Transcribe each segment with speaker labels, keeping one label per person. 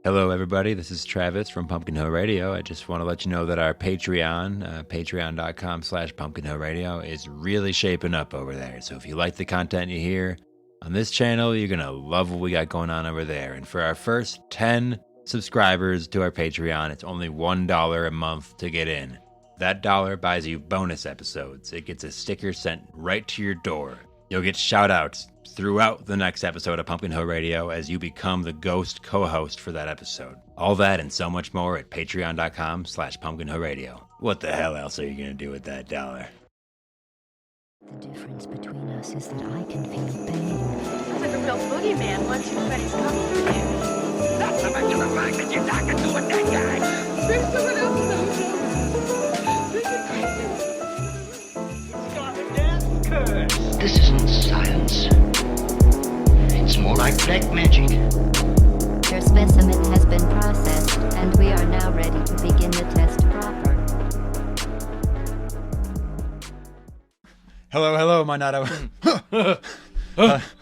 Speaker 1: Hello, everybody. This is Travis from Pumpkin Hill Radio. I just want to let you know that our Patreon, patreon.com/Pumpkin Hill Radio, is really shaping up over there. So if you like the content you hear on this channel, you're going to love what we got going on over there. And for our first 10 subscribers to our Patreon, it's only $1 a month to get in. That dollar buys you bonus episodes. It gets a sticker sent right to your door. You'll get shout-outs throughout the next episode of Pumpkin Hill Radio as you become the ghost co-host for that episode. All that and so much more at patreon.com/Pumpkin Hill Radio. What the hell else are you going to do with that dollar?
Speaker 2: The difference between us is that I can feel pain.
Speaker 3: Sounds like a real boogeyman once everybody's come through you.
Speaker 4: Not so much of the fact that you're talking to a dead guy.
Speaker 3: Bring someone else in the hotel.
Speaker 4: This isn't science. It's more like black magic.
Speaker 2: Your specimen has been processed, and we are now ready to begin the test proper.
Speaker 1: Hello, my not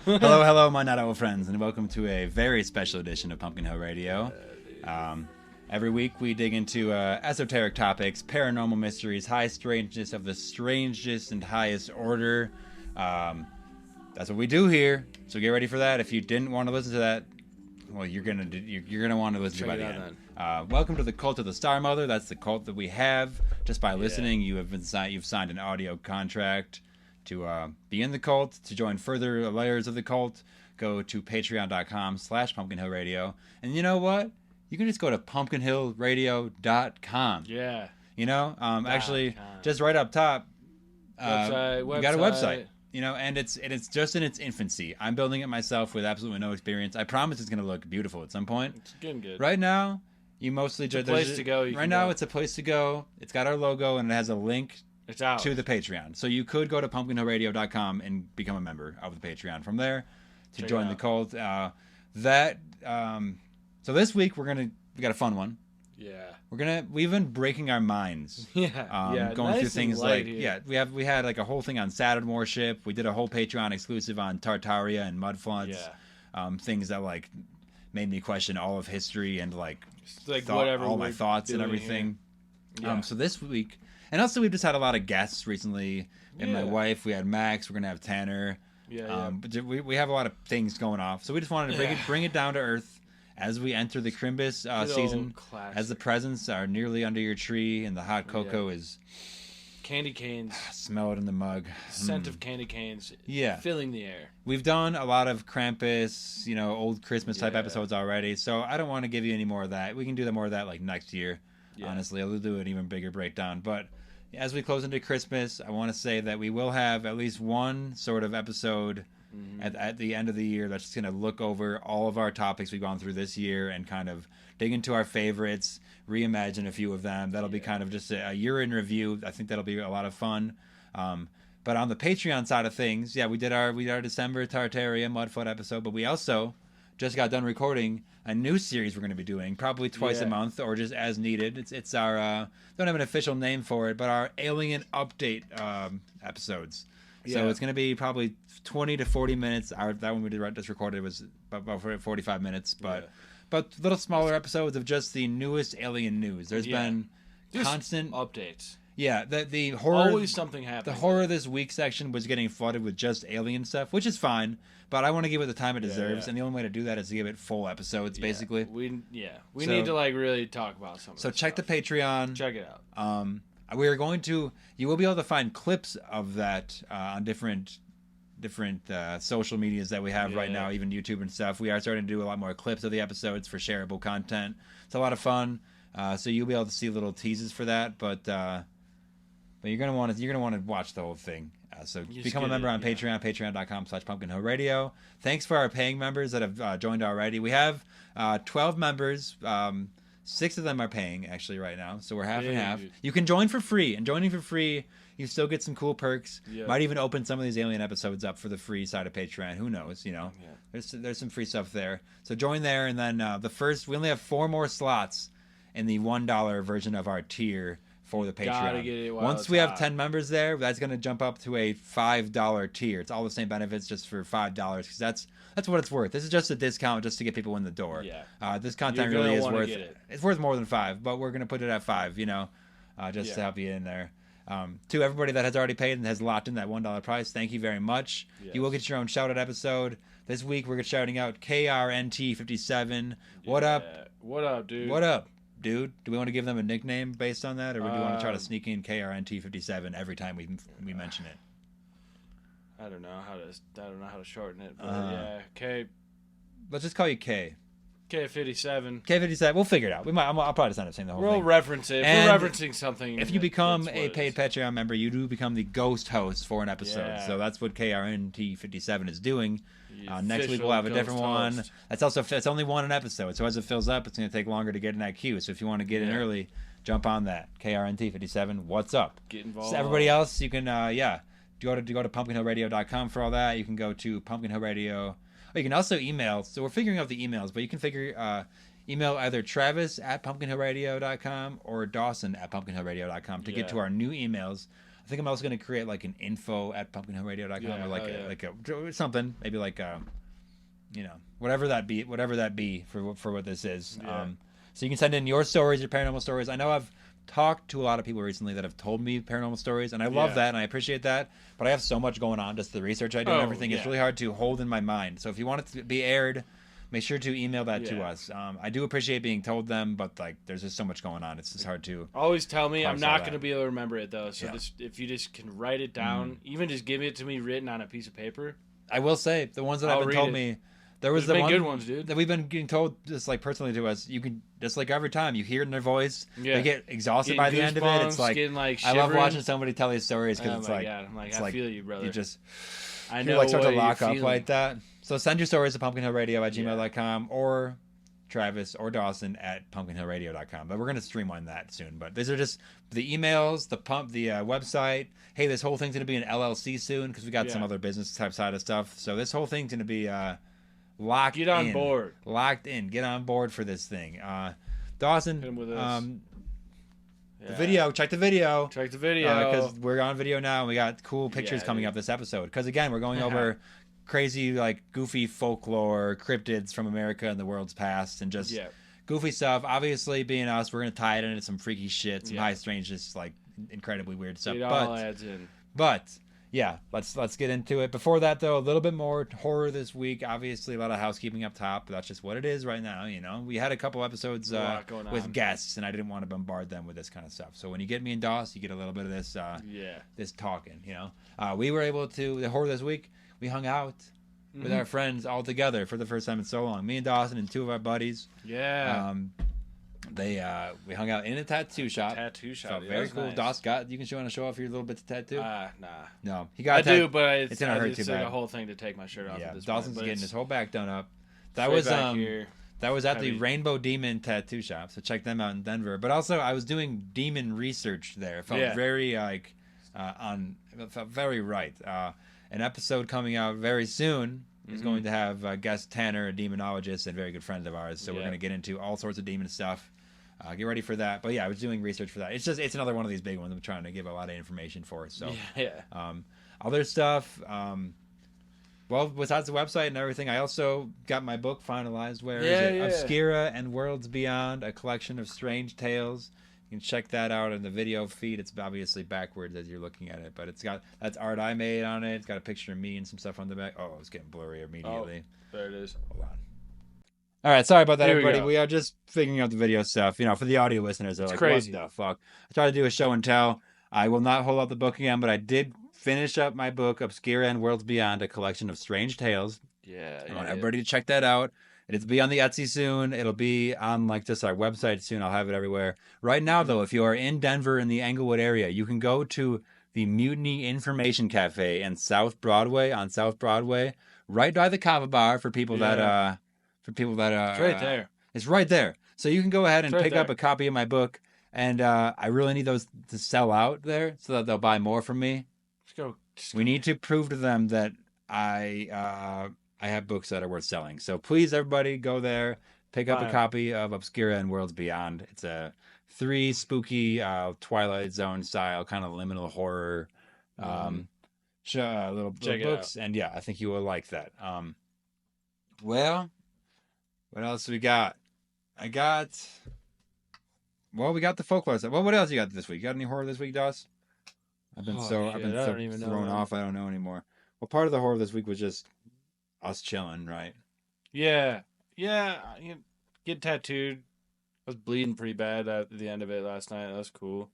Speaker 1: hello, my not friends, and welcome to a very special edition of Pumpkin Hill Radio. Every week we dig into esoteric topics, paranormal mysteries, high strangeness of the strangest and highest order. That's what we do here. So get ready for that. If you didn't want to listen to that, well, you're gonna want to listen to it by the end. Welcome to the Cult of the Star Mother. That's the cult that we have. Just by listening, you've signed an audio contract to be in the cult. To join further layers of the cult, go to patreon.com/Pumpkin Hill Radio. And you know what? You can just go to pumpkinhillradio.com.
Speaker 5: Yeah.
Speaker 1: You know, actually, just right up top, we got a website. You know, and it's just in its infancy. I'm building it myself with absolutely no experience. I promise it's going to look beautiful at some point.
Speaker 5: It's getting good.
Speaker 1: Right now, you mostly just
Speaker 5: a place to go.
Speaker 1: Right now, it's a place to go. It's got our logo and it has a link to the Patreon. So you could go to pumpkinhillradio.com and become a member of the Patreon from there to join the cult. So this week we got a fun one.
Speaker 5: Yeah.
Speaker 1: We've been breaking our minds.
Speaker 5: Yeah.
Speaker 1: Going
Speaker 5: nice
Speaker 1: through things like
Speaker 5: here.
Speaker 1: we had like a whole thing on Saturn worship. We did a whole Patreon exclusive on Tartaria and mud floods.
Speaker 5: Yeah.
Speaker 1: Things that like made me question all of history and like
Speaker 5: whatever
Speaker 1: all my thoughts and everything.
Speaker 5: Yeah.
Speaker 1: So this week, and also we've just had a lot of guests recently. And my wife, we had Max. We're gonna have Tanner. But we have a lot of things going off. So we just wanted to bring it down to earth. As we enter the Crimbus season, as the presents are nearly under your tree and the hot cocoa is...
Speaker 5: Candy canes.
Speaker 1: Smell it in the mug.
Speaker 5: Scent of candy canes filling the air.
Speaker 1: We've done a lot of Krampus, old Christmas type episodes already, so I don't want to give you any more of that. We can do more of that like next year, honestly. I'll do an even bigger breakdown. But as we close into Christmas, I want to say that we will have at least one sort of episode... At the end of the year, that's just going to look over all of our topics we've gone through this year and kind of dig into our favorites, reimagine a few of them. That'll be kind of just a year in review. I think that'll be a lot of fun. But on the Patreon side of things, we did our December Tartaria Mudfoot episode, but we also just got done recording a new series we're going to be doing, probably twice a month or just as needed. It's our don't have an official name for it, but our Alien Update episodes. So it's going to be probably 20 to 40 minutes. That one we just recorded was about 45 minutes. But little smaller episodes of just the newest alien news. There's been just constant
Speaker 5: updates.
Speaker 1: Yeah, the horror...
Speaker 5: Always something happening.
Speaker 1: The horror this week section was getting flooded with just alien stuff, which is fine. But I want to give it the time it deserves. And the only way to do that is to give it full episodes, basically.
Speaker 5: We need to really talk about something.
Speaker 1: So check the Patreon.
Speaker 5: Check it out.
Speaker 1: You will be able to find clips of that on different social medias that we have right now, even YouTube and stuff. We are starting to do a lot more clips of the episodes for shareable content. It's a lot of fun. So you'll be able to see little teases for that, but you're gonna want to watch the whole thing. So become a member on Patreon, patreon.com/Pumpkin Hill Radio. Thanks for our paying members that have joined already. We have 12 members. 6 of them are paying actually right now, so we're half and half. Dude. You can join for free, and joining for free, you still get some cool perks. Might even open some of these alien episodes up for the free side of Patreon. Who knows? There's some free stuff there. So join there, and then we only have 4 more slots in the $1 version of our tier for the
Speaker 5: Gotta
Speaker 1: Patreon.
Speaker 5: get it while
Speaker 1: Once
Speaker 5: it's
Speaker 1: we have
Speaker 5: hot.
Speaker 1: 10 members there, that's going to jump up to a $5 tier. It's all the same benefits just for $5 because that's what it's worth. This is just a discount just to get people in the door.
Speaker 5: Yeah.
Speaker 1: This content
Speaker 5: You're
Speaker 1: really
Speaker 5: gonna
Speaker 1: is
Speaker 5: wanna
Speaker 1: worth
Speaker 5: get it.
Speaker 1: It's worth more than $5, but we're going to put it at $5, just to help you in there. To everybody that has already paid and has locked in that $1 price, thank you very much.
Speaker 5: Yes.
Speaker 1: You will get your own shout out episode. This week we're shouting out KRNT57. What up?
Speaker 5: What up, dude?
Speaker 1: What up, dude? Do we want to give them a nickname based on that, or do we want to try to sneak in KRNT57 every time we mention it?
Speaker 5: I don't know how to shorten it, but yeah, K.
Speaker 1: Let's just call you K.
Speaker 5: K57.
Speaker 1: K57. We'll figure it out. I'll probably just end up saying the whole thing.
Speaker 5: We'll reference it.
Speaker 1: And
Speaker 5: we're referencing something.
Speaker 1: If you become a paid Patreon member, you do become the ghost host for an episode.
Speaker 5: Yeah.
Speaker 1: So that's what KRNT57 is doing. Next week
Speaker 5: official
Speaker 1: we'll have a
Speaker 5: ghost
Speaker 1: different one.
Speaker 5: host.
Speaker 1: That's only one an episode. So as it fills up, it's going to take longer to get in that queue. So if you want to get in early, jump on that. KRNT57. What's up?
Speaker 5: Get involved.
Speaker 1: So everybody else, you can go to pumpkinhillradio.com for all that. You can go to Pumpkin Hill Radio. Oh, you can also email. So we're figuring out the emails, but you can email either Travis at pumpkinhillradio.com or Dawson at pumpkinhillradio.com to get to our new emails. I think I'm also going to create like an info at pumpkinhillradio.com or like something, maybe like whatever that be for what this is.
Speaker 5: Yeah.
Speaker 1: So you can send in your stories, your paranormal stories. I know I've talked to a lot of people recently that have told me paranormal stories, and I love that and I appreciate that, but I have so much going on, just the research I do and everything. It's really hard to hold in my mind. So if you want it to be aired, make sure to email that to us. I do appreciate being told them, but like there's just so much going on. It's just hard to
Speaker 5: always tell me. I'm not going to be able to remember it though. So
Speaker 1: Yeah.
Speaker 5: if you just can write it down, even just give it to me written on a piece of paper.
Speaker 1: I will say the ones that
Speaker 5: I'll
Speaker 1: have been
Speaker 5: read
Speaker 1: told
Speaker 5: it.
Speaker 1: me. There was
Speaker 5: There's been
Speaker 1: one
Speaker 5: good ones, dude.
Speaker 1: that we've been getting told just like personally to us. You can just like every time you hear it in their voice, they get exhausted by the end of it. It's like,
Speaker 5: getting,
Speaker 1: I love watching somebody tell these stories because it's like,
Speaker 5: God. I'm like,
Speaker 1: it's
Speaker 5: I
Speaker 1: like
Speaker 5: feel you, brother.
Speaker 1: You just
Speaker 5: I
Speaker 1: you
Speaker 5: know
Speaker 1: like start to
Speaker 5: what
Speaker 1: lock
Speaker 5: you're
Speaker 1: up
Speaker 5: feeling.
Speaker 1: like that. So send your stories to pumpkinhillradio@gmail.com or Travis or Dawson at pumpkinhillradio.com. But we're gonna streamline that soon. But these are just the emails, the website. Hey, this whole thing's gonna be an LLC soon because we got some other business type side of stuff. So this whole thing's gonna be locked in.
Speaker 5: Get on board.
Speaker 1: Locked in. Get on board for this thing. Dawson,
Speaker 5: Hit him with this.
Speaker 1: the video. Check the video.
Speaker 5: Check the video.
Speaker 1: Because we're on video now and we got cool pictures coming up this episode. Because again, we're going over crazy, like goofy folklore, cryptids from America and the world's past, and just goofy stuff. Obviously, being us, we're gonna tie it into some freaky shit, some high strangeness, like incredibly weird stuff.
Speaker 5: It all adds in.
Speaker 1: But yeah, let's get into it. Before that, though, a little bit more horror this week. Obviously, a lot of housekeeping up top, but that's just what it is right now. We had a couple episodes with guests, and I didn't want to bombard them with this kind of stuff. So when you get me and Doss, you get a little bit of this this talking. We were able to the horror this week. We hung out with our friends all together for the first time in so long. Me and Dawson and two of our buddies.
Speaker 5: Yeah.
Speaker 1: We hung out in a tattoo shop.
Speaker 5: Felt
Speaker 1: very cool. Nice. Doss you can show off your little bits of tattoo.
Speaker 5: Nah.
Speaker 1: No, he got.
Speaker 5: I do, but
Speaker 1: it's in a hurt too bad.
Speaker 5: Like a whole thing to take my shirt off.
Speaker 1: Yeah,
Speaker 5: at this
Speaker 1: Dawson's
Speaker 5: point,
Speaker 1: getting his whole back done up. That was
Speaker 5: here.
Speaker 1: That was at the Rainbow Demon Tattoo Shop, so check them out in Denver. But also, I was doing demon research there. It felt very it felt very right. An episode coming out very soon is going to have guest Tanner, a demonologist and very good friend of ours. So we're going to get into all sorts of demon stuff. Get ready for that. But yeah, I was doing research for that. It's another one of these big ones I'm trying to give a lot of information for. So other stuff. Well, besides the website and everything, I also got my book finalized. Where is it? Obscura and Worlds Beyond, a collection of strange tales. You can check that out in the video feed. It's obviously backwards as you're looking at it, but that's art I made on it. It's got a picture of me and some stuff on the back. Oh, it's getting blurry immediately.
Speaker 5: Oh, there it is.
Speaker 1: Hold on. All right, sorry about that, everybody. We are just figuring out the video stuff. For the audio listeners, they're like,
Speaker 5: crazy.
Speaker 1: What the fuck? I tried to do a show and tell. I will not hold up the book again, but I did finish up my book, Obscura and Worlds Beyond, a collection of strange tales. I want everybody to check that out. It'll be on the Etsy soon. It'll be on just our website soon. I'll have it everywhere. Right now, though, if you are in Denver in the Englewood area, you can go to the Mutiny Information Cafe in South Broadway, right by the Kava Bar for people that it's
Speaker 5: right there.
Speaker 1: It's right there. So you can go ahead and pick up a copy of my book. And I really need those to sell out there so that they'll buy more from me. We need to prove to them that I have books that are worth selling. So please, everybody, go there, pick up a copy of Obscura and Worlds Beyond. It's a 3 spooky Twilight Zone style kind of liminal horror little
Speaker 5: Check it
Speaker 1: books, and yeah, I think you will like that. Well, what else we got? We got the folklore stuff. Well, what else you got this week? You got any horror this week, Doss? I've been so thrown off. I don't know anymore. Well, part of the horror this week was just us chilling, right?
Speaker 5: Yeah. Get tattooed. I was bleeding pretty bad at the end of it last night. That was cool.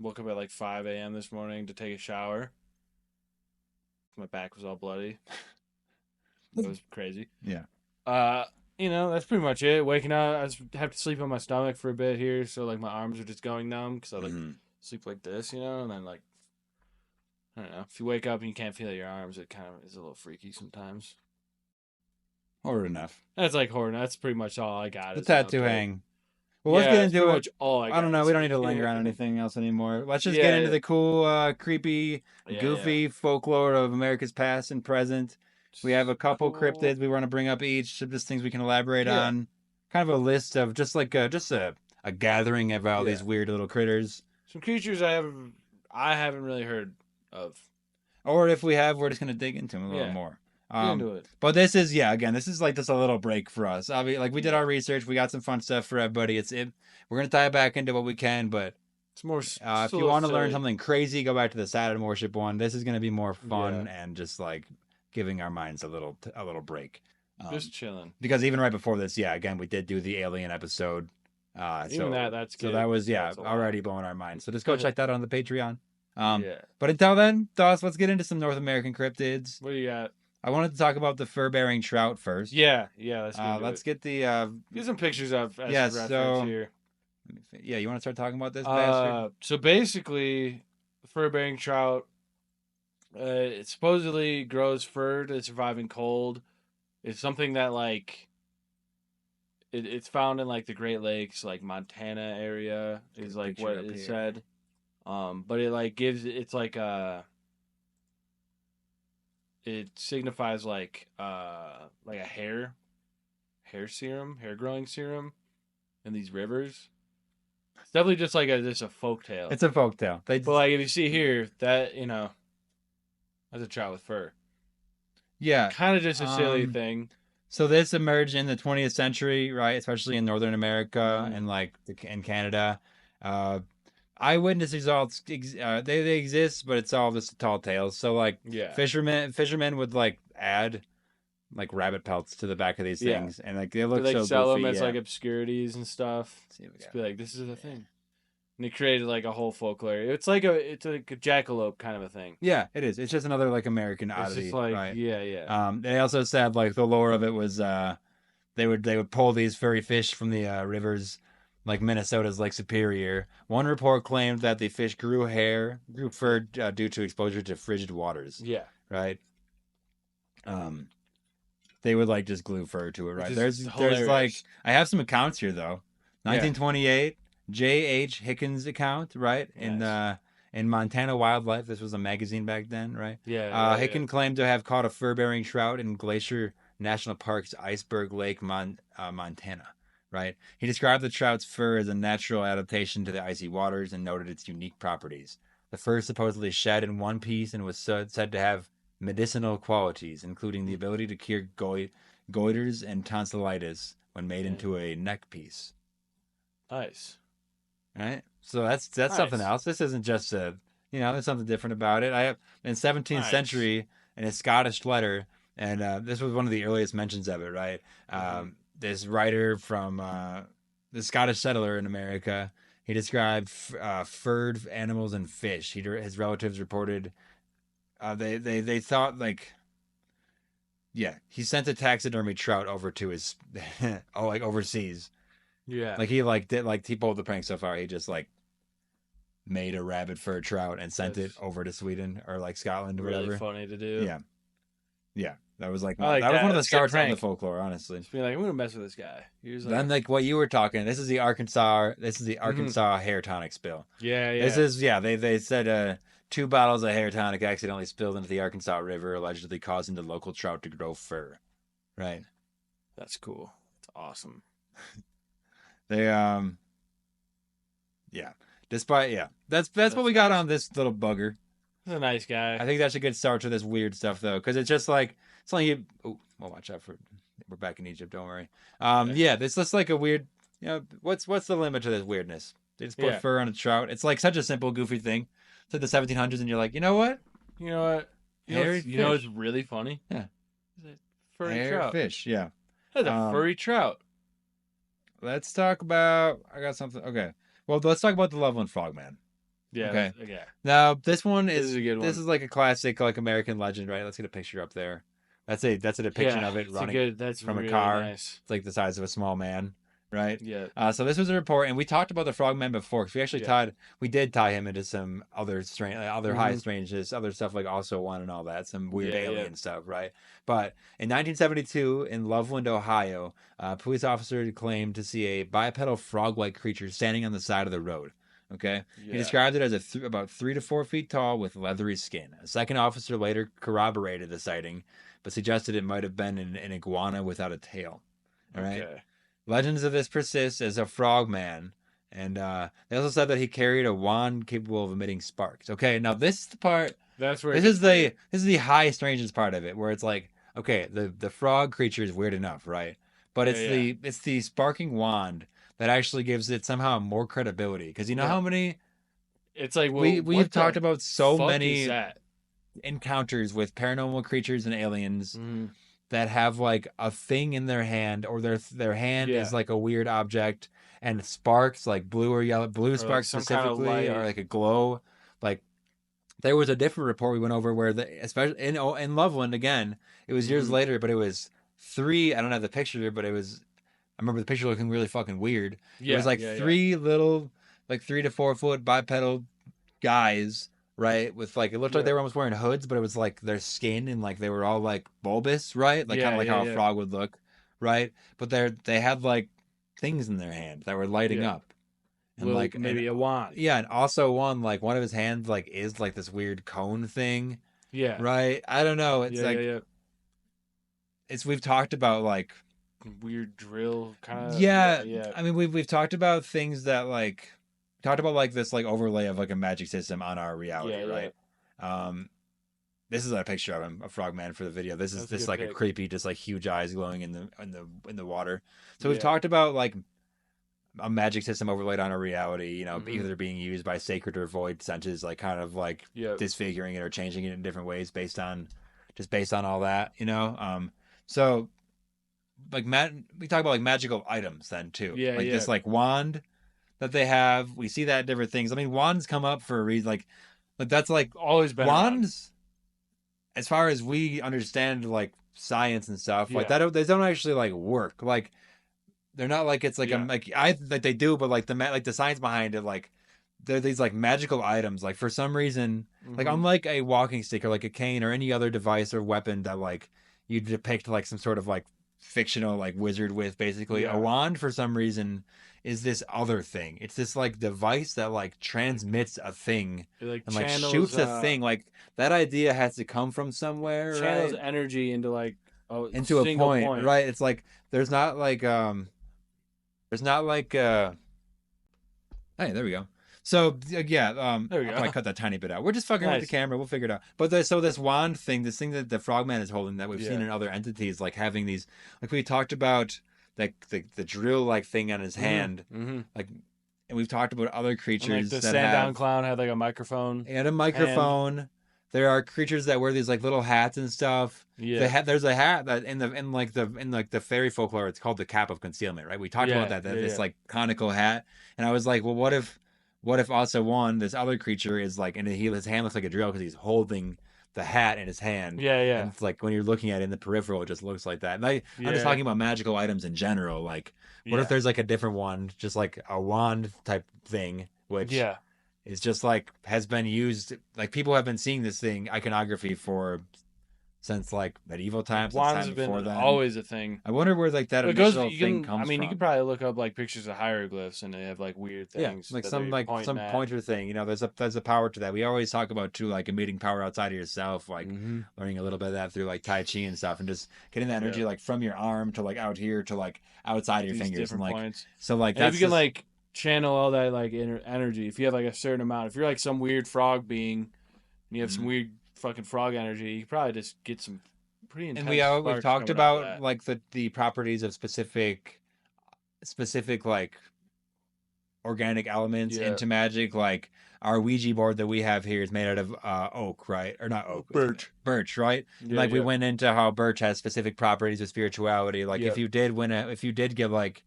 Speaker 5: Woke up at like 5 a.m. this morning to take a shower. My back was all bloody. It was crazy.
Speaker 1: Yeah.
Speaker 5: That's pretty much it. Waking up, have to sleep on my stomach for a bit here, so like my arms are just going numb because I sleep like this, and then like I don't know. If you wake up and you can't feel your arms, it kind of is a little freaky sometimes.
Speaker 1: Horror enough.
Speaker 5: That's like horror. That's pretty much all I got.
Speaker 1: The tattoo hang. Well, let's get into it.
Speaker 5: I
Speaker 1: don't know. We don't need to linger on anything else anymore. Let's just get into the cool, creepy, goofy folklore of America's past and present. We have a couple cryptids we want to bring up each, just things we can elaborate on. Kind of a list of just a gathering of all these weird little critters.
Speaker 5: Some creatures I haven't really heard of.
Speaker 1: Or if we have, we're just going to dig into them a little more.
Speaker 5: Into it.
Speaker 1: But this is like just a little break for us. Like we did our research, we got some fun stuff for everybody. We're gonna tie it back into what we can, but
Speaker 5: it's more.
Speaker 1: If you want to learn something crazy, go back to the Saturn worship one. This is gonna be more fun and just like giving our minds a little break.
Speaker 5: Just chilling.
Speaker 1: Because even right before this, again, we did do the alien episode.
Speaker 5: That's good.
Speaker 1: So that was already blowing our minds. So just go check that out on the Patreon. But until then, Doss, let's get into some North American cryptids.
Speaker 5: What do you got?
Speaker 1: I wanted to talk about the fur-bearing trout first.
Speaker 5: Let's
Speaker 1: get the
Speaker 5: get some pictures of
Speaker 1: here. Yeah, you want to start talking about this bastard?
Speaker 5: So basically, the fur-bearing trout, it supposedly grows fur to survive in cold. It's something that like it's found in like the Great Lakes, like Montana area is like what it said. But it like it's like it signifies like a hair growing serum in these rivers. It's definitely just like a folk tale.
Speaker 1: It's a folk tale.
Speaker 5: But like if you see here, that that's a trout with fur.
Speaker 1: Yeah,
Speaker 5: kind of just a silly thing.
Speaker 1: So this emerged in the 20th century, right? Especially in Northern America and like in Canada. Eyewitness results they exist, but it's all just tall tales. So like fishermen would like add like rabbit pelts to the back of these things, and like they look so
Speaker 5: sell
Speaker 1: goofy,
Speaker 5: them as like obscurities and stuff. Just be like, this is a thing, and they created like a whole folklore. It's like a jackalope kind of a thing.
Speaker 1: Yeah, it is. It's just another like American oddity.
Speaker 5: It's just like
Speaker 1: right? They also said like the lore of it was they would pull these furry fish from the rivers. Like Minnesota's Lake Superior. One report claimed that the fish grew fur due to exposure to frigid waters.
Speaker 5: Yeah.
Speaker 1: Right. They would like just glue fur to it. Right. There's like I have some accounts here though. 1928 J.H. Hickens account. Right. Yes. In Montana Wildlife. This was a magazine back then. Right. Hicken claimed to have caught a fur-bearing trout in Glacier National Park's Iceberg Lake, Montana. Right. He described the trout's fur as a natural adaptation to the icy waters and noted its unique properties. The fur supposedly shed in one piece and was said to have medicinal qualities, including the ability to cure goiters and tonsillitis when made into a neck piece.
Speaker 5: Nice.
Speaker 1: Right. So that's nice. Something else. This isn't just there's something different about it. I have in 17th century in a Scottish letter, and this was one of the earliest mentions of it. Right. This writer from the Scottish settler in America, he described furred animals and fish. His relatives reported they thought like, he sent a taxidermy trout over to his overseas. Yeah, like he pulled the prank so far. He just like made a rabbit fur trout and sent it over to Sweden or like Scotland or whatever.
Speaker 5: Really funny to do.
Speaker 1: Yeah. That was like that was one of the starts on the folklore, honestly.
Speaker 5: Just be like, I'm gonna mess with this guy.
Speaker 1: Then like what you were talking. This is the Arkansas hair tonic spill.
Speaker 5: Yeah.
Speaker 1: This is They said 2 bottles of hair tonic accidentally spilled into the Arkansas River, allegedly causing the local trout to grow fur. Right.
Speaker 5: That's cool. It's awesome.
Speaker 1: They yeah. Despite that's what we got on this little bugger.
Speaker 5: He's a nice guy.
Speaker 1: I think that's a good start to this weird stuff though, because it's just like it's only you. Oh, well, watch out for. We're back in Egypt. Don't worry. Yeah, this looks like a weird. What's the limit to this weirdness? They just put fur on a trout. It's like such a simple, goofy thing. It's like the 1700s, and you're like, you know what?
Speaker 5: You know what? You know what's really funny?
Speaker 1: Yeah.
Speaker 5: It's a furry
Speaker 1: Hairy
Speaker 5: trout.
Speaker 1: fish. Yeah.
Speaker 5: That's a furry trout.
Speaker 1: Let's talk about. I got something. Okay. Well, let's talk about the Loveland Frogman.
Speaker 5: Yeah.
Speaker 1: Okay.
Speaker 5: Yeah.
Speaker 1: Now this one is
Speaker 5: a good one.
Speaker 1: This is like a classic, like American legend, right? Let's get a picture up there. That's a depiction of it running from
Speaker 5: really
Speaker 1: a car.
Speaker 5: Nice.
Speaker 1: It's like the size of a small man, right?
Speaker 5: Yeah.
Speaker 1: So this was a report, and we talked about the Frogman before because we actually did tie him into some other high strangeness, other stuff like also one and all that, some weird alien stuff, right? But in 1972 in Loveland, Ohio, a police officer claimed to see a bipedal frog-like creature standing on the side of the road. Okay, he described it as about 3 to 4 feet tall with leathery skin. A second officer later corroborated the sighting, but suggested it might have been an iguana without a tail. All right.
Speaker 5: Okay.
Speaker 1: Legends of this persist as a frogman, and they also said that he carried a wand capable of emitting sparks. Okay, now this is the part.
Speaker 5: That's where
Speaker 1: this is the high strangeness part of it, where it's like, okay, the frog creature is weird enough, right? But it's the sparking wand that actually gives it somehow more credibility, because you know how many.
Speaker 5: It's like
Speaker 1: we've talked about so many encounters with paranormal creatures and aliens that have like a thing in their hand, or their hand is like a weird object, and sparks, like blue or yellow, blue sparks specifically, kind of or like a glow. Like there was a different report we went over where especially in Loveland again, it was years later, but it was 3. I don't have the picture, but I remember the picture looking really fucking weird. It was like 3 little, like 3 to 4 foot bipedal guys, right? With like, it looked like they were almost wearing hoods, but it was like their skin and like they were all like bulbous, right? Like kind of like how a frog would look, right? But they had like things in their hand that were lighting up. And like
Speaker 5: maybe a wand.
Speaker 1: Yeah, and also one of his hands like is like this weird cone thing.
Speaker 5: Yeah.
Speaker 1: Right? I don't know. It's it's we've talked about like
Speaker 5: weird drill kind of.
Speaker 1: Yeah. I mean we've talked about things that like this like overlay of like a magic system on our reality, right? This is a picture of him, a frogman for the video. This is like a creepy, just like huge eyes glowing in the water. So we've talked about like a magic system overlaid on a reality, you know, either being used by sacred or void senses, like kind of like disfiguring it or changing it in different ways based on all that, you know. So like we talk about like magical items then too, this like wand that they have. We see that in different things. I mean, wands come up for a reason, like that's like
Speaker 5: always been
Speaker 1: wands around. As far as we understand like science and stuff like that, they don't actually like work. Like they're not like it's like like they do, but like the science behind it, like they're these like magical items. Like for some reason, like unlike a walking stick or like a cane or any other device or weapon that like you depict like some sort of like fictional like wizard with, basically a wand for some reason is this other thing. It's this like device that like transmits a thing and like shoots a thing. Like that idea has to come from somewhere.
Speaker 5: Channels energy into like
Speaker 1: into a point, right? It's like there's not like hey, there we go. So there we go. I'll probably cut that tiny bit out. We're just fucking with the camera. We'll figure it out. But so this wand thing, this thing that the frogman is holding, that we've seen in other entities, like having these, like we talked about, like the drill like thing on his hand, like, and we've talked about other creatures.
Speaker 5: And like the stand down clown had like a microphone.
Speaker 1: And a microphone. Hand. There are creatures that wear these like little hats and stuff. Yeah. There's a hat that in the fairy folklore, it's called the cap of concealment, right? We talked about that. This like conical hat, and I was like, well, what if also this other creature is like, and his hand looks like a drill because he's holding the hat in his hand. And it's like when you're looking at it in the peripheral, it just looks like that. And I'm just talking about magical items in general. Like, what if there's like a different wand, just like a wand type thing, which is just like has been used. Like people have been seeing this thing iconography for since like medieval times.
Speaker 5: Wands
Speaker 1: Time
Speaker 5: have
Speaker 1: before
Speaker 5: been
Speaker 1: then.
Speaker 5: always a thing.
Speaker 1: I wonder where like that
Speaker 5: It goes.
Speaker 1: initial
Speaker 5: You
Speaker 1: thing
Speaker 5: can.
Speaker 1: comes
Speaker 5: I mean,
Speaker 1: from.
Speaker 5: you could probably look up like pictures of hieroglyphs, and they have like weird things.
Speaker 1: like
Speaker 5: that
Speaker 1: some
Speaker 5: they're pointing at.
Speaker 1: pointer thing. You know, there's a power to that. We always talk about too, like emitting power outside of yourself, like learning a little bit of that through like Tai Chi and stuff, and just getting that energy like from your arm to like out here to like outside of your
Speaker 5: These
Speaker 1: fingers and
Speaker 5: different
Speaker 1: like
Speaker 5: points.
Speaker 1: so like
Speaker 5: And if
Speaker 1: that's
Speaker 5: you can
Speaker 1: just-
Speaker 5: like channel all that like energy, if you have like a certain amount, if you're like some weird frog being, and you have some weird fucking frog energy, you can probably just get some pretty intense.
Speaker 1: and we've
Speaker 5: sparks
Speaker 1: talked
Speaker 5: coming out of
Speaker 1: about
Speaker 5: that.
Speaker 1: like the properties of specific like organic elements
Speaker 5: Yeah.
Speaker 1: into magic. Like our Ouija board that we have here is made out of oak, right? Or not oak, birch, right?
Speaker 5: Yeah,
Speaker 1: Like we
Speaker 5: yeah.
Speaker 1: went into how birch has specific properties of spirituality. Like
Speaker 5: Yeah.
Speaker 1: if you did get like,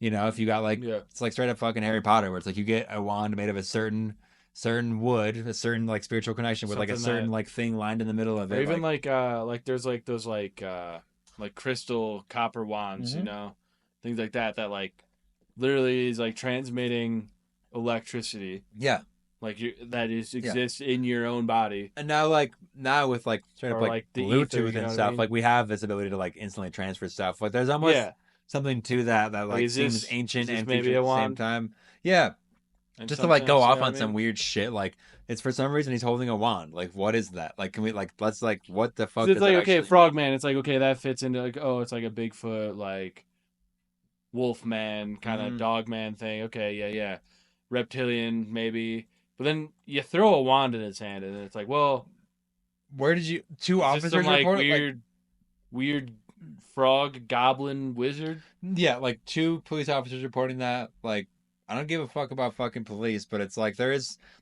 Speaker 1: you know, if you got like,
Speaker 5: Yeah.
Speaker 1: it's like straight up fucking Harry Potter, where it's like you get a wand made of a certain wood, a certain like spiritual connection with like a
Speaker 5: Something
Speaker 1: certain
Speaker 5: that-
Speaker 1: like thing lined in the middle of
Speaker 5: Or
Speaker 1: it.
Speaker 5: even like there's like those like crystal copper wands, you know, things like that like literally is like transmitting electricity,
Speaker 1: yeah.
Speaker 5: like exists in your own body.
Speaker 1: And now with like straight up
Speaker 5: Or,
Speaker 1: like,
Speaker 5: like, the
Speaker 1: Bluetooth
Speaker 5: ether, you know
Speaker 1: and
Speaker 5: what I
Speaker 1: stuff,
Speaker 5: mean?
Speaker 1: like we have this ability to like instantly transfer stuff. Like there's almost
Speaker 5: Yeah,
Speaker 1: something to that like
Speaker 5: is
Speaker 1: seems
Speaker 5: this-
Speaker 1: ancient
Speaker 5: is this
Speaker 1: and
Speaker 5: maybe
Speaker 1: future
Speaker 5: a
Speaker 1: at the same
Speaker 5: wand?
Speaker 1: time. Yeah.
Speaker 5: and
Speaker 1: Just to like go
Speaker 5: sometimes, you
Speaker 1: off
Speaker 5: know
Speaker 1: on
Speaker 5: what I
Speaker 1: some
Speaker 5: mean?
Speaker 1: weird shit. Like it's for some reason he's holding a wand. Like what is that? Like can we like let's like what the fuck?
Speaker 5: 'Cause it's
Speaker 1: does
Speaker 5: like
Speaker 1: that
Speaker 5: okay,
Speaker 1: actually
Speaker 5: Frogman. It's like okay, that fits into like it's like a Bigfoot like Wolfman kind of
Speaker 1: Mhm.
Speaker 5: Dogman thing. Okay, yeah, reptilian maybe. But then you throw a wand in his hand, and it's like, well,
Speaker 1: mean? Where did you two
Speaker 5: is this
Speaker 1: officers
Speaker 5: some like
Speaker 1: report?
Speaker 5: weird frog goblin wizard?
Speaker 1: Yeah, like two police officers reporting that. Like I don't give a fuck about fucking police, but it's like they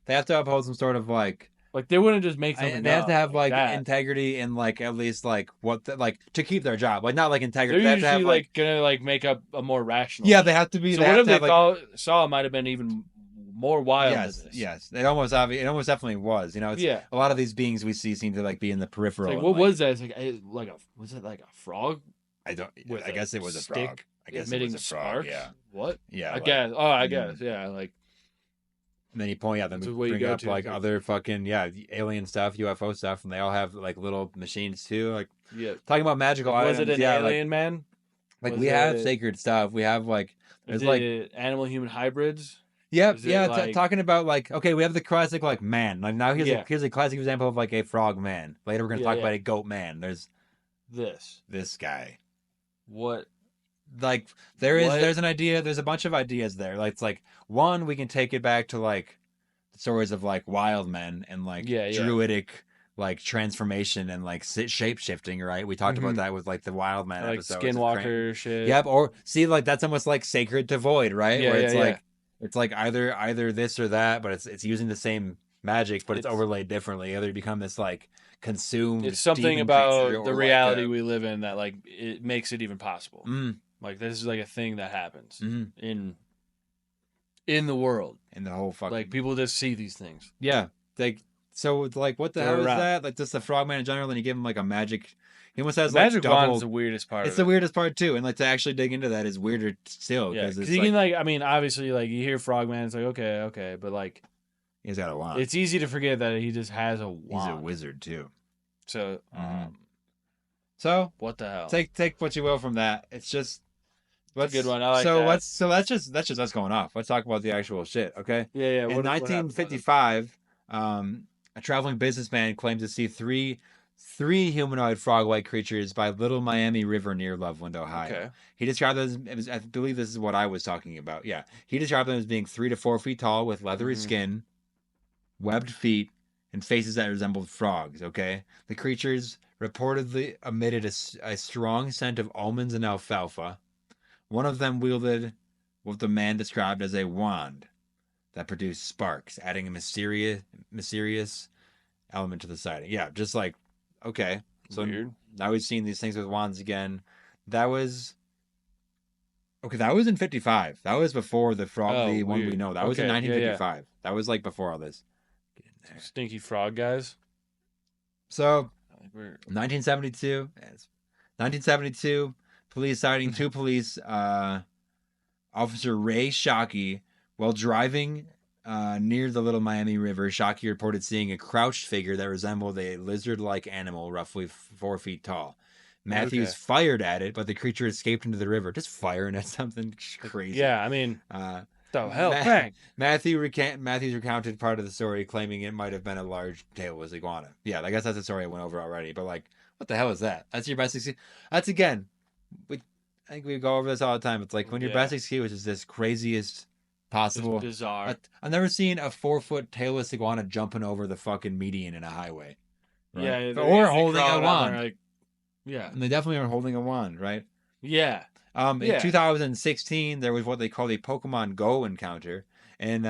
Speaker 1: have to uphold some sort of like.
Speaker 5: Like they wouldn't just make something.
Speaker 1: And they have to
Speaker 5: up
Speaker 1: have like
Speaker 5: that.
Speaker 1: integrity and like at least like like to keep their job, like not like integrity.
Speaker 5: They're
Speaker 1: They have to
Speaker 5: usually
Speaker 1: have
Speaker 5: like gonna like make up a more rational.
Speaker 1: yeah, they have to be.
Speaker 5: So
Speaker 1: they
Speaker 5: what
Speaker 1: have
Speaker 5: if
Speaker 1: to
Speaker 5: they
Speaker 1: have, like,
Speaker 5: saw it might have been even more wild
Speaker 1: yes,
Speaker 5: than this?
Speaker 1: yes. It almost definitely was. You know, it's,
Speaker 5: Yeah.
Speaker 1: a lot of these beings we see seem to like be in the peripheral.
Speaker 5: It's like,
Speaker 1: and,
Speaker 5: what was that? It's like was it like a frog?
Speaker 1: I don't.
Speaker 5: with
Speaker 1: I guess it was a
Speaker 5: stick
Speaker 1: frog. I guess it
Speaker 5: emitting
Speaker 1: was a frog.
Speaker 5: sparks?
Speaker 1: Yeah,
Speaker 5: What?
Speaker 1: yeah.
Speaker 5: I
Speaker 1: like-
Speaker 5: guess. Oh, I
Speaker 1: mm.
Speaker 5: guess. Yeah. Like
Speaker 1: And then you point out, then
Speaker 5: That's
Speaker 1: we
Speaker 5: the way you
Speaker 1: bring
Speaker 5: go
Speaker 1: up
Speaker 5: to,
Speaker 1: like
Speaker 5: too.
Speaker 1: other fucking alien stuff, UFO stuff, and they all have like little machines too. Like
Speaker 5: yeah.
Speaker 1: talking about magical
Speaker 5: Was
Speaker 1: items.
Speaker 5: it an
Speaker 1: yeah,
Speaker 5: alien man?
Speaker 1: like
Speaker 5: Was
Speaker 1: we have
Speaker 5: it-
Speaker 1: sacred stuff. We have like
Speaker 5: Is
Speaker 1: there's like
Speaker 5: it animal human hybrids?
Speaker 1: Yep,
Speaker 5: Is it,
Speaker 1: yeah,
Speaker 5: like-
Speaker 1: talking about like okay, we have the classic like man. Like now
Speaker 5: Yeah.
Speaker 1: here's a classic example of like a frog man. Later we're gonna
Speaker 5: Yeah,
Speaker 1: talk
Speaker 5: yeah.
Speaker 1: about a goat man. There's
Speaker 5: This.
Speaker 1: this guy.
Speaker 5: What?
Speaker 1: Like
Speaker 5: What?
Speaker 1: there's an idea. There's a bunch of ideas there. Like it's like one we can take it back to like stories of like wild men and like
Speaker 5: Yeah, yeah.
Speaker 1: druidic like transformation and like shape shifting. Right, we talked about that with like the wild man
Speaker 5: Like
Speaker 1: episodes of
Speaker 5: skinwalker shit.
Speaker 1: Yep, or see, like that's almost like sacred to void, right?
Speaker 5: Yeah,
Speaker 1: Where it's
Speaker 5: yeah,
Speaker 1: like it's like either this or that, but it's using the same magic, but it's
Speaker 5: It's-
Speaker 1: overlaid differently. Either you become this like consumed.
Speaker 5: It's something
Speaker 1: demon
Speaker 5: about
Speaker 1: creature
Speaker 5: the
Speaker 1: or,
Speaker 5: reality
Speaker 1: Like
Speaker 5: we live in that like it makes it even possible.
Speaker 1: mm,
Speaker 5: Like this is like a thing that happens
Speaker 1: mm,
Speaker 5: in the world.
Speaker 1: and the whole fucking
Speaker 5: Like people just see these things.
Speaker 1: yeah, like so it's like what the
Speaker 5: They're
Speaker 1: hell is
Speaker 5: around.
Speaker 1: that? Like just the frogman in general, and you give him like a magic. He almost has
Speaker 5: The
Speaker 1: like
Speaker 5: magic
Speaker 1: double.
Speaker 5: wand is the weirdest part.
Speaker 1: It's
Speaker 5: of
Speaker 1: the
Speaker 5: it.
Speaker 1: weirdest part too, and like to actually dig into that is weirder still
Speaker 5: Yeah,
Speaker 1: because
Speaker 5: because
Speaker 1: it's
Speaker 5: you
Speaker 1: like,
Speaker 5: can like I mean obviously like you hear Frogman, it's like okay, but like
Speaker 1: he's got a wand.
Speaker 5: it's easy to forget that he just has a
Speaker 1: He's
Speaker 5: wand.
Speaker 1: a wizard too.
Speaker 5: So
Speaker 1: Mhm. So
Speaker 5: what the hell?
Speaker 1: take what you will from that. It's just
Speaker 5: a good one. I like
Speaker 1: so
Speaker 5: that.
Speaker 1: that's just us going off. Let's talk about the actual shit, okay?
Speaker 5: yeah.
Speaker 1: In
Speaker 5: What happened?
Speaker 1: 1955, a traveling businessman claimed to see three humanoid frog-like creatures by Little Miami River near Loveland, Ohio.
Speaker 5: Okay.
Speaker 1: He described them as I believe this is what I was talking about. Yeah, he described them as being 3 to 4 feet tall with leathery
Speaker 5: Mhm.
Speaker 1: skin, webbed feet, and faces that resembled frogs. Okay, the creatures reportedly emitted a strong scent of almonds and alfalfa. One of them wielded what the man described as a wand that produced sparks, adding a mysterious element to the sighting. Yeah, just like okay, so
Speaker 5: Weird.
Speaker 1: now we've seen these things with wands again. That was that was in 55. That was before the frog,
Speaker 5: Oh,
Speaker 1: the one we
Speaker 5: weird.
Speaker 1: know. That was in
Speaker 5: Okay, yeah, yeah.
Speaker 1: 1955. That was like before all this. Get in there.
Speaker 5: Stinky frog guys.
Speaker 1: So
Speaker 5: Like we're
Speaker 1: 1972. Yes. 1972. Police citing two police, Officer Ray Shockey, while driving near the Little Miami River, Shockey reported seeing a crouched figure that resembled a lizard-like animal, roughly 4 feet tall. Matthews fired at it, but the creature escaped into the river. Just firing at something crazy.
Speaker 5: Yeah, I mean, the hell, bang.
Speaker 1: Matthews recounted part of the story, claiming it might have been a large tailless iguana. Yeah, I guess that's the story I went over already. But like, what the hell is that? That's your best excuse. That's again. I think we go over this all the time. It's like when your best excuse is this craziest possible.
Speaker 5: It's bizarre.
Speaker 1: I've never seen a 4-foot tailless iguana jumping over the fucking median in a highway. Right?
Speaker 5: Yeah,
Speaker 1: or holding a wand.
Speaker 5: Like, yeah,
Speaker 1: and they definitely are holding a wand, right?
Speaker 5: Yeah.
Speaker 1: In 2016, there was what they called a Pokemon Go encounter. And,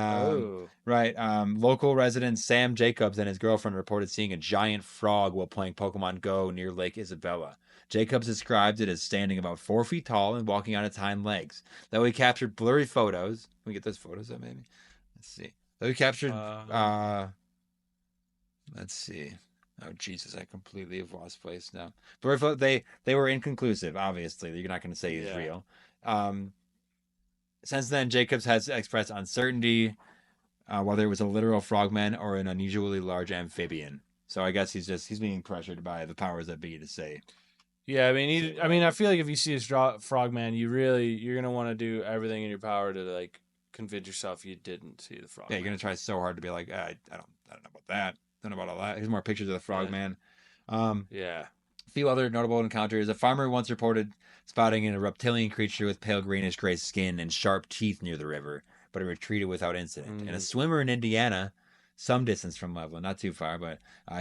Speaker 1: local resident Sam Jacobs and his girlfriend reported seeing a giant frog while playing Pokemon Go near Lake Isabella. Jacobs described it as standing about 4 feet tall and walking on its hind legs. Though he captured blurry photos. Can we get those photos up, maybe? Let's see. Though he captured, let's see. Oh, Jesus, I completely have lost place now. But they were inconclusive, obviously. You're not going to say he's real. Since then, Jacobs has expressed uncertainty whether it was a literal frogman or an unusually large amphibian. So I guess he's being pressured by the powers that be to say.
Speaker 5: Yeah, I mean, I feel like if you see a frogman, you're going to want to do everything in your power to, like, convince yourself you didn't see the frogman.
Speaker 1: Yeah, you're going to try so hard to be like, I don't know about that. Don't know about all that. Here's more pictures of the frogman.
Speaker 5: Yeah.
Speaker 1: A few other notable encounters. A farmer once reported spotting a reptilian creature with pale greenish gray skin and sharp teeth near the river, but it retreated without incident. And a swimmer in Indiana, some distance from Loveland, not too far, but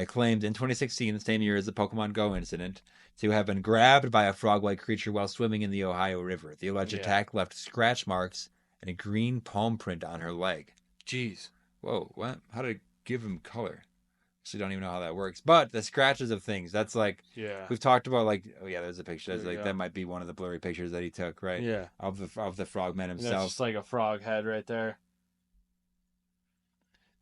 Speaker 1: claimed in 2016, the same year as the Pokemon Go incident, to have been grabbed by a frog-like creature while swimming in the Ohio River. The alleged attack left scratch marks and a green palm print on her leg.
Speaker 5: Jeez.
Speaker 1: Whoa, what? How did it give him color? So don't even know how that works. But the scratches of things, that's like, we've talked about, like, there's a picture. That's like, that might be one of the blurry pictures that he took, right?
Speaker 5: Yeah.
Speaker 1: Of the frogman himself.
Speaker 5: That's just like a frog head right there.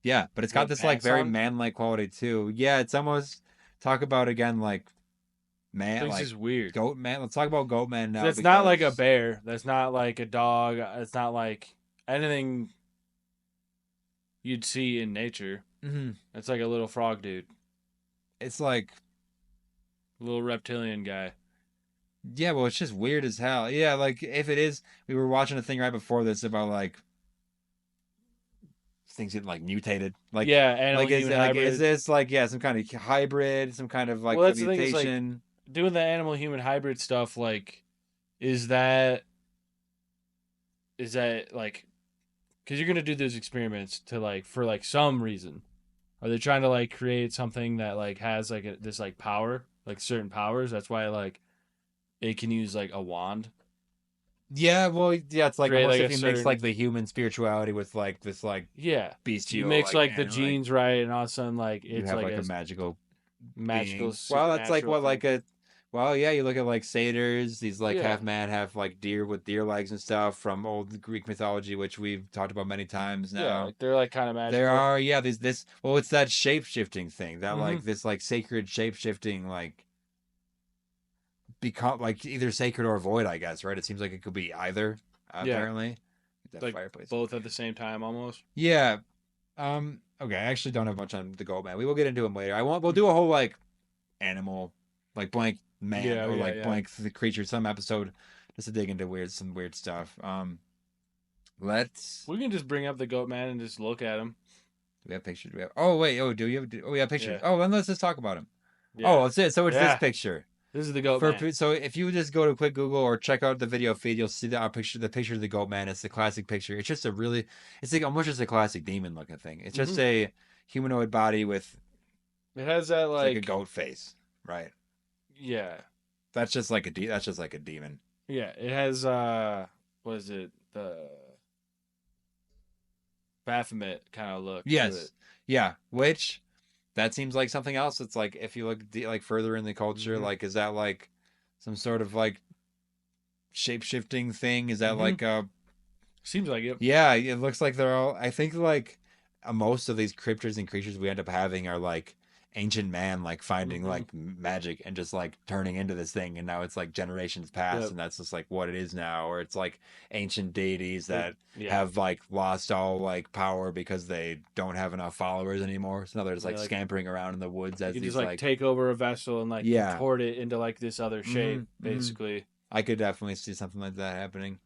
Speaker 1: Yeah, but it's got this like very man-like quality too. Yeah, it's almost, talk about again like man.
Speaker 5: This is weird.
Speaker 1: Goat man. Let's talk about goat man now.
Speaker 5: It's not like a bear. That's not like a dog. It's not like anything you'd see in nature.
Speaker 1: Mm-hmm.
Speaker 5: It's like a little frog dude.
Speaker 1: It's like
Speaker 5: a little reptilian guy.
Speaker 1: Yeah, well, it's just weird as hell. Yeah, like if it is, we were watching a thing right before this about like things getting like mutated. Like is this like some kind of hybrid, some kind of like mutation?
Speaker 5: Like, doing the animal human hybrid stuff, like, is that like, because you're gonna do those experiments to like for like some reason. Are they trying to like create something that like has like this like power, like certain powers? That's why like it can use like a wand.
Speaker 1: Yeah, well, yeah, it's like almost like if you mix like the human spirituality with like this like bestial.
Speaker 5: You mix like the genes right, and all of a sudden like it's
Speaker 1: you have like a magical.
Speaker 5: Well,
Speaker 1: that's like what like a. Well, yeah, you look at like satyrs, these like half man, half like deer with deer legs and stuff from old Greek mythology, which we've talked about many times now.
Speaker 5: Yeah, like they're like kind of magical.
Speaker 1: There are, it's that shape shifting thing, that like this like sacred shape shifting like become like either sacred or void, I guess, right? It seems like it could be either, apparently.
Speaker 5: That like fireplace. Both at the same time almost.
Speaker 1: Yeah. Okay, I actually don't have much on the goat man. We will get into him later. We'll do a whole like animal, like blank man blank the creature some episode just to dig into some weird stuff. We
Speaker 5: can just bring up the goat man and just look at him.
Speaker 1: Do we have pictures? We have pictures. Oh, then let's just talk about him.
Speaker 5: Yeah.
Speaker 1: Oh, that's it. So it's this picture.
Speaker 5: This is the goat man.
Speaker 1: So if you just go to quick Google or check out the video feed, you'll see the picture of the goat man. It's the classic picture. It's just it's like almost just a classic demon looking thing. It's just a humanoid body with.
Speaker 5: It has that like
Speaker 1: a goat face, right?
Speaker 5: Yeah,
Speaker 1: that's just like a demon.
Speaker 5: Yeah, it has what is it, the Baphomet kind of look.
Speaker 1: Yes, yeah. Which that seems like something else. It's like if you look like further in the culture, like is that like some sort of like shape shifting thing? Is that like a?
Speaker 5: Seems like it.
Speaker 1: Yeah, it looks like they're all. I think like most of these cryptids and creatures we end up having are like ancient man like finding like magic and just like turning into this thing, and now it's like generations past, and that's just like what it is now. Or it's like ancient deities that have like lost all like power because they don't have enough followers anymore, so now they're just like scampering around in the woods as
Speaker 5: you
Speaker 1: these
Speaker 5: just like take over a vessel and like contort it into like this other shape, basically.
Speaker 1: I could definitely see something like that happening.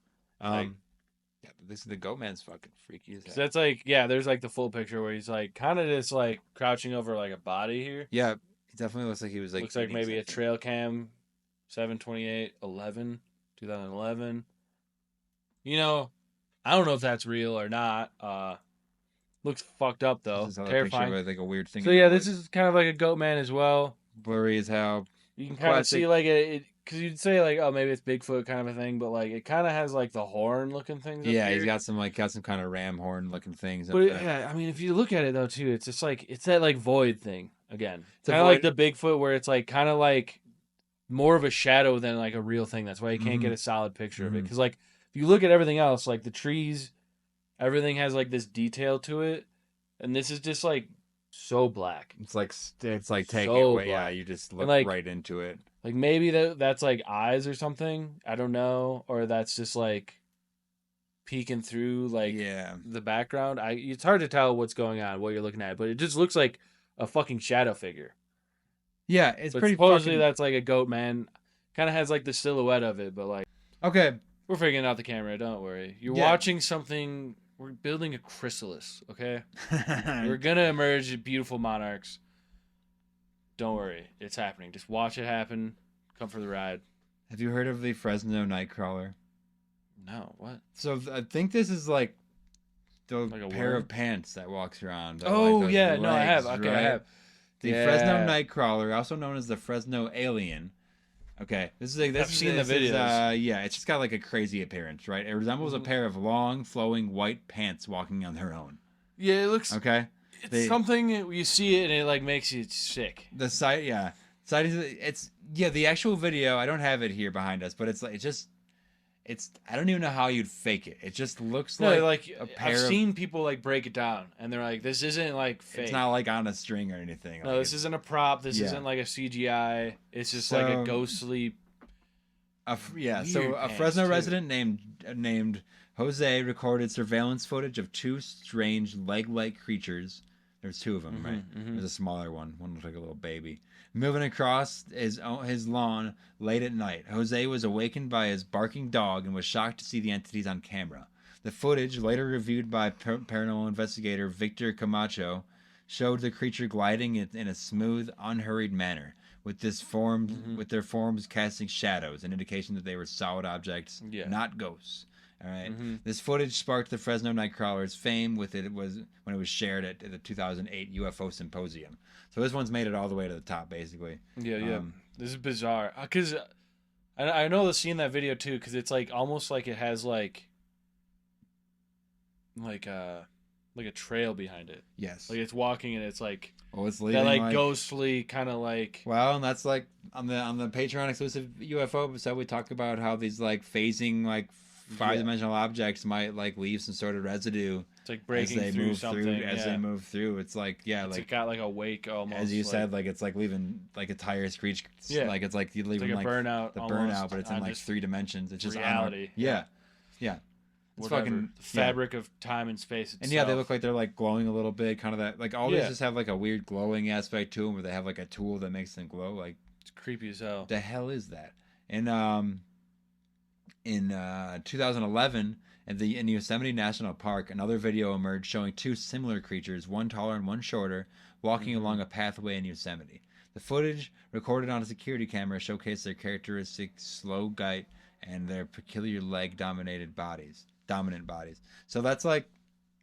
Speaker 1: Yeah, but this is the goat man's fucking freaky as hell.
Speaker 5: That's like, there's like the full picture where he's like kind of just like crouching over like a body here.
Speaker 1: Yeah, he definitely looks like he was like.
Speaker 5: Looks like maybe a trail cam, 2011. You know, I don't know if that's real or not. Looks fucked up though.
Speaker 1: This is
Speaker 5: Terrifying.
Speaker 1: picture with, like a weird thing.
Speaker 5: So yeah, this is kind of like a goat man as well.
Speaker 1: Blurry as hell.
Speaker 5: You can kind of see like it. Because you'd say like, oh, maybe it's Bigfoot kind of a thing, but like it kind of has like the horn looking things.
Speaker 1: Yeah,
Speaker 5: up
Speaker 1: he's got some kind of ram horn looking things.
Speaker 5: But yeah, I mean, if you look at it though too, it's just like it's that like void thing again. It's kind of like the Bigfoot where it's like kind of like more of a shadow than like a real thing. That's why you can't get a solid picture of it. Because like if you look at everything else, like the trees, everything has like this detail to it, and this is just like so black.
Speaker 1: It's like taking
Speaker 5: so
Speaker 1: away.
Speaker 5: black.
Speaker 1: Yeah, you just look
Speaker 5: like,
Speaker 1: right into it.
Speaker 5: Like maybe that's like eyes or something. I don't know, or that's just like peeking through like the background. It's hard to tell what's going on, what you're looking at, but it just looks like a fucking shadow figure.
Speaker 1: Yeah, it's pretty.
Speaker 5: Supposedly that's like a goat man. Kind of has like the silhouette of it, but like
Speaker 1: okay,
Speaker 5: we're figuring out the camera. Don't worry. You're watching something. We're building a chrysalis. Okay, we're gonna emerge beautiful monarchs. Don't worry, it's happening. Just watch it happen. Come for the ride.
Speaker 1: Have you heard of the Fresno Nightcrawler?
Speaker 5: No, what?
Speaker 1: So I think this is like the
Speaker 5: like
Speaker 1: pair of pants that walks around. That
Speaker 5: oh
Speaker 1: like
Speaker 5: yeah,
Speaker 1: legs,
Speaker 5: no, I have. Okay,
Speaker 1: right?
Speaker 5: I have.
Speaker 1: The Fresno Nightcrawler, also known as the Fresno Alien. Okay, this is like this.
Speaker 5: I've seen the videos.
Speaker 1: Yeah, it's just got like a crazy appearance, right? It resembles a pair of long, flowing white pants walking on their own.
Speaker 5: Yeah, it looks.
Speaker 1: Okay.
Speaker 5: It's something you see it and it like makes you sick.
Speaker 1: The site, the actual video. I don't have it here behind us, but it's like I don't even know how you'd fake it. It just looks like a pair.
Speaker 5: I've seen people like break it down, and they're like, "This isn't like fake.
Speaker 1: It's not like on a string or anything.
Speaker 5: No, this isn't a prop. This isn't like a CGI. It's just like a ghostly."
Speaker 1: So a Fresno resident named Jose recorded surveillance footage of two strange leg-like creatures. There's two of them, right? There's a smaller one. One looks like a little baby. Moving across his lawn late at night. Jose was awakened by his barking dog and was shocked to see the entities on camera. The footage, later reviewed by paranormal investigator Victor Camacho, showed the creature gliding in a smooth, unhurried manner, with their forms casting shadows, an indication that they were solid objects, not ghosts. All right. This footage sparked the Fresno Nightcrawlers' fame when it was shared at the 2008 UFO Symposium. So this one's made it all the way to the top, basically.
Speaker 5: Yeah. This is bizarre. Because I know the scene in that video, too, because it's like almost like it has like a trail behind it.
Speaker 1: Yes.
Speaker 5: Like it's walking and it's like...
Speaker 1: Oh, it's leaving
Speaker 5: that like ghostly kind of like...
Speaker 1: Well, and that's like on the Patreon exclusive UFO episode, we talked about how these like phasing like five-dimensional objects might like leave some sort of residue.
Speaker 5: It's like breaking through something.
Speaker 1: As they move through, it's like
Speaker 5: it's got like a wake almost.
Speaker 1: As you said, like it's like leaving like a tire screech.
Speaker 5: Yeah.
Speaker 1: Like it's like you leaving
Speaker 5: like a burnout.
Speaker 1: The burnout, but it's in like 3 dimensions. It's just
Speaker 5: reality.
Speaker 1: Yeah. It's fucking
Speaker 5: the fabric of time and space itself.
Speaker 1: And they look like they're like glowing a little bit, kind of that. Like all these just have like a weird glowing aspect to them, where they have like a tool that makes them glow. Like
Speaker 5: it's creepy as hell.
Speaker 1: The hell is that? And in 2011, in Yosemite National Park, another video emerged showing two similar creatures, one taller and one shorter, walking along a pathway in Yosemite. The footage, recorded on a security camera, showcased their characteristic slow gait and their peculiar dominant bodies. So that's like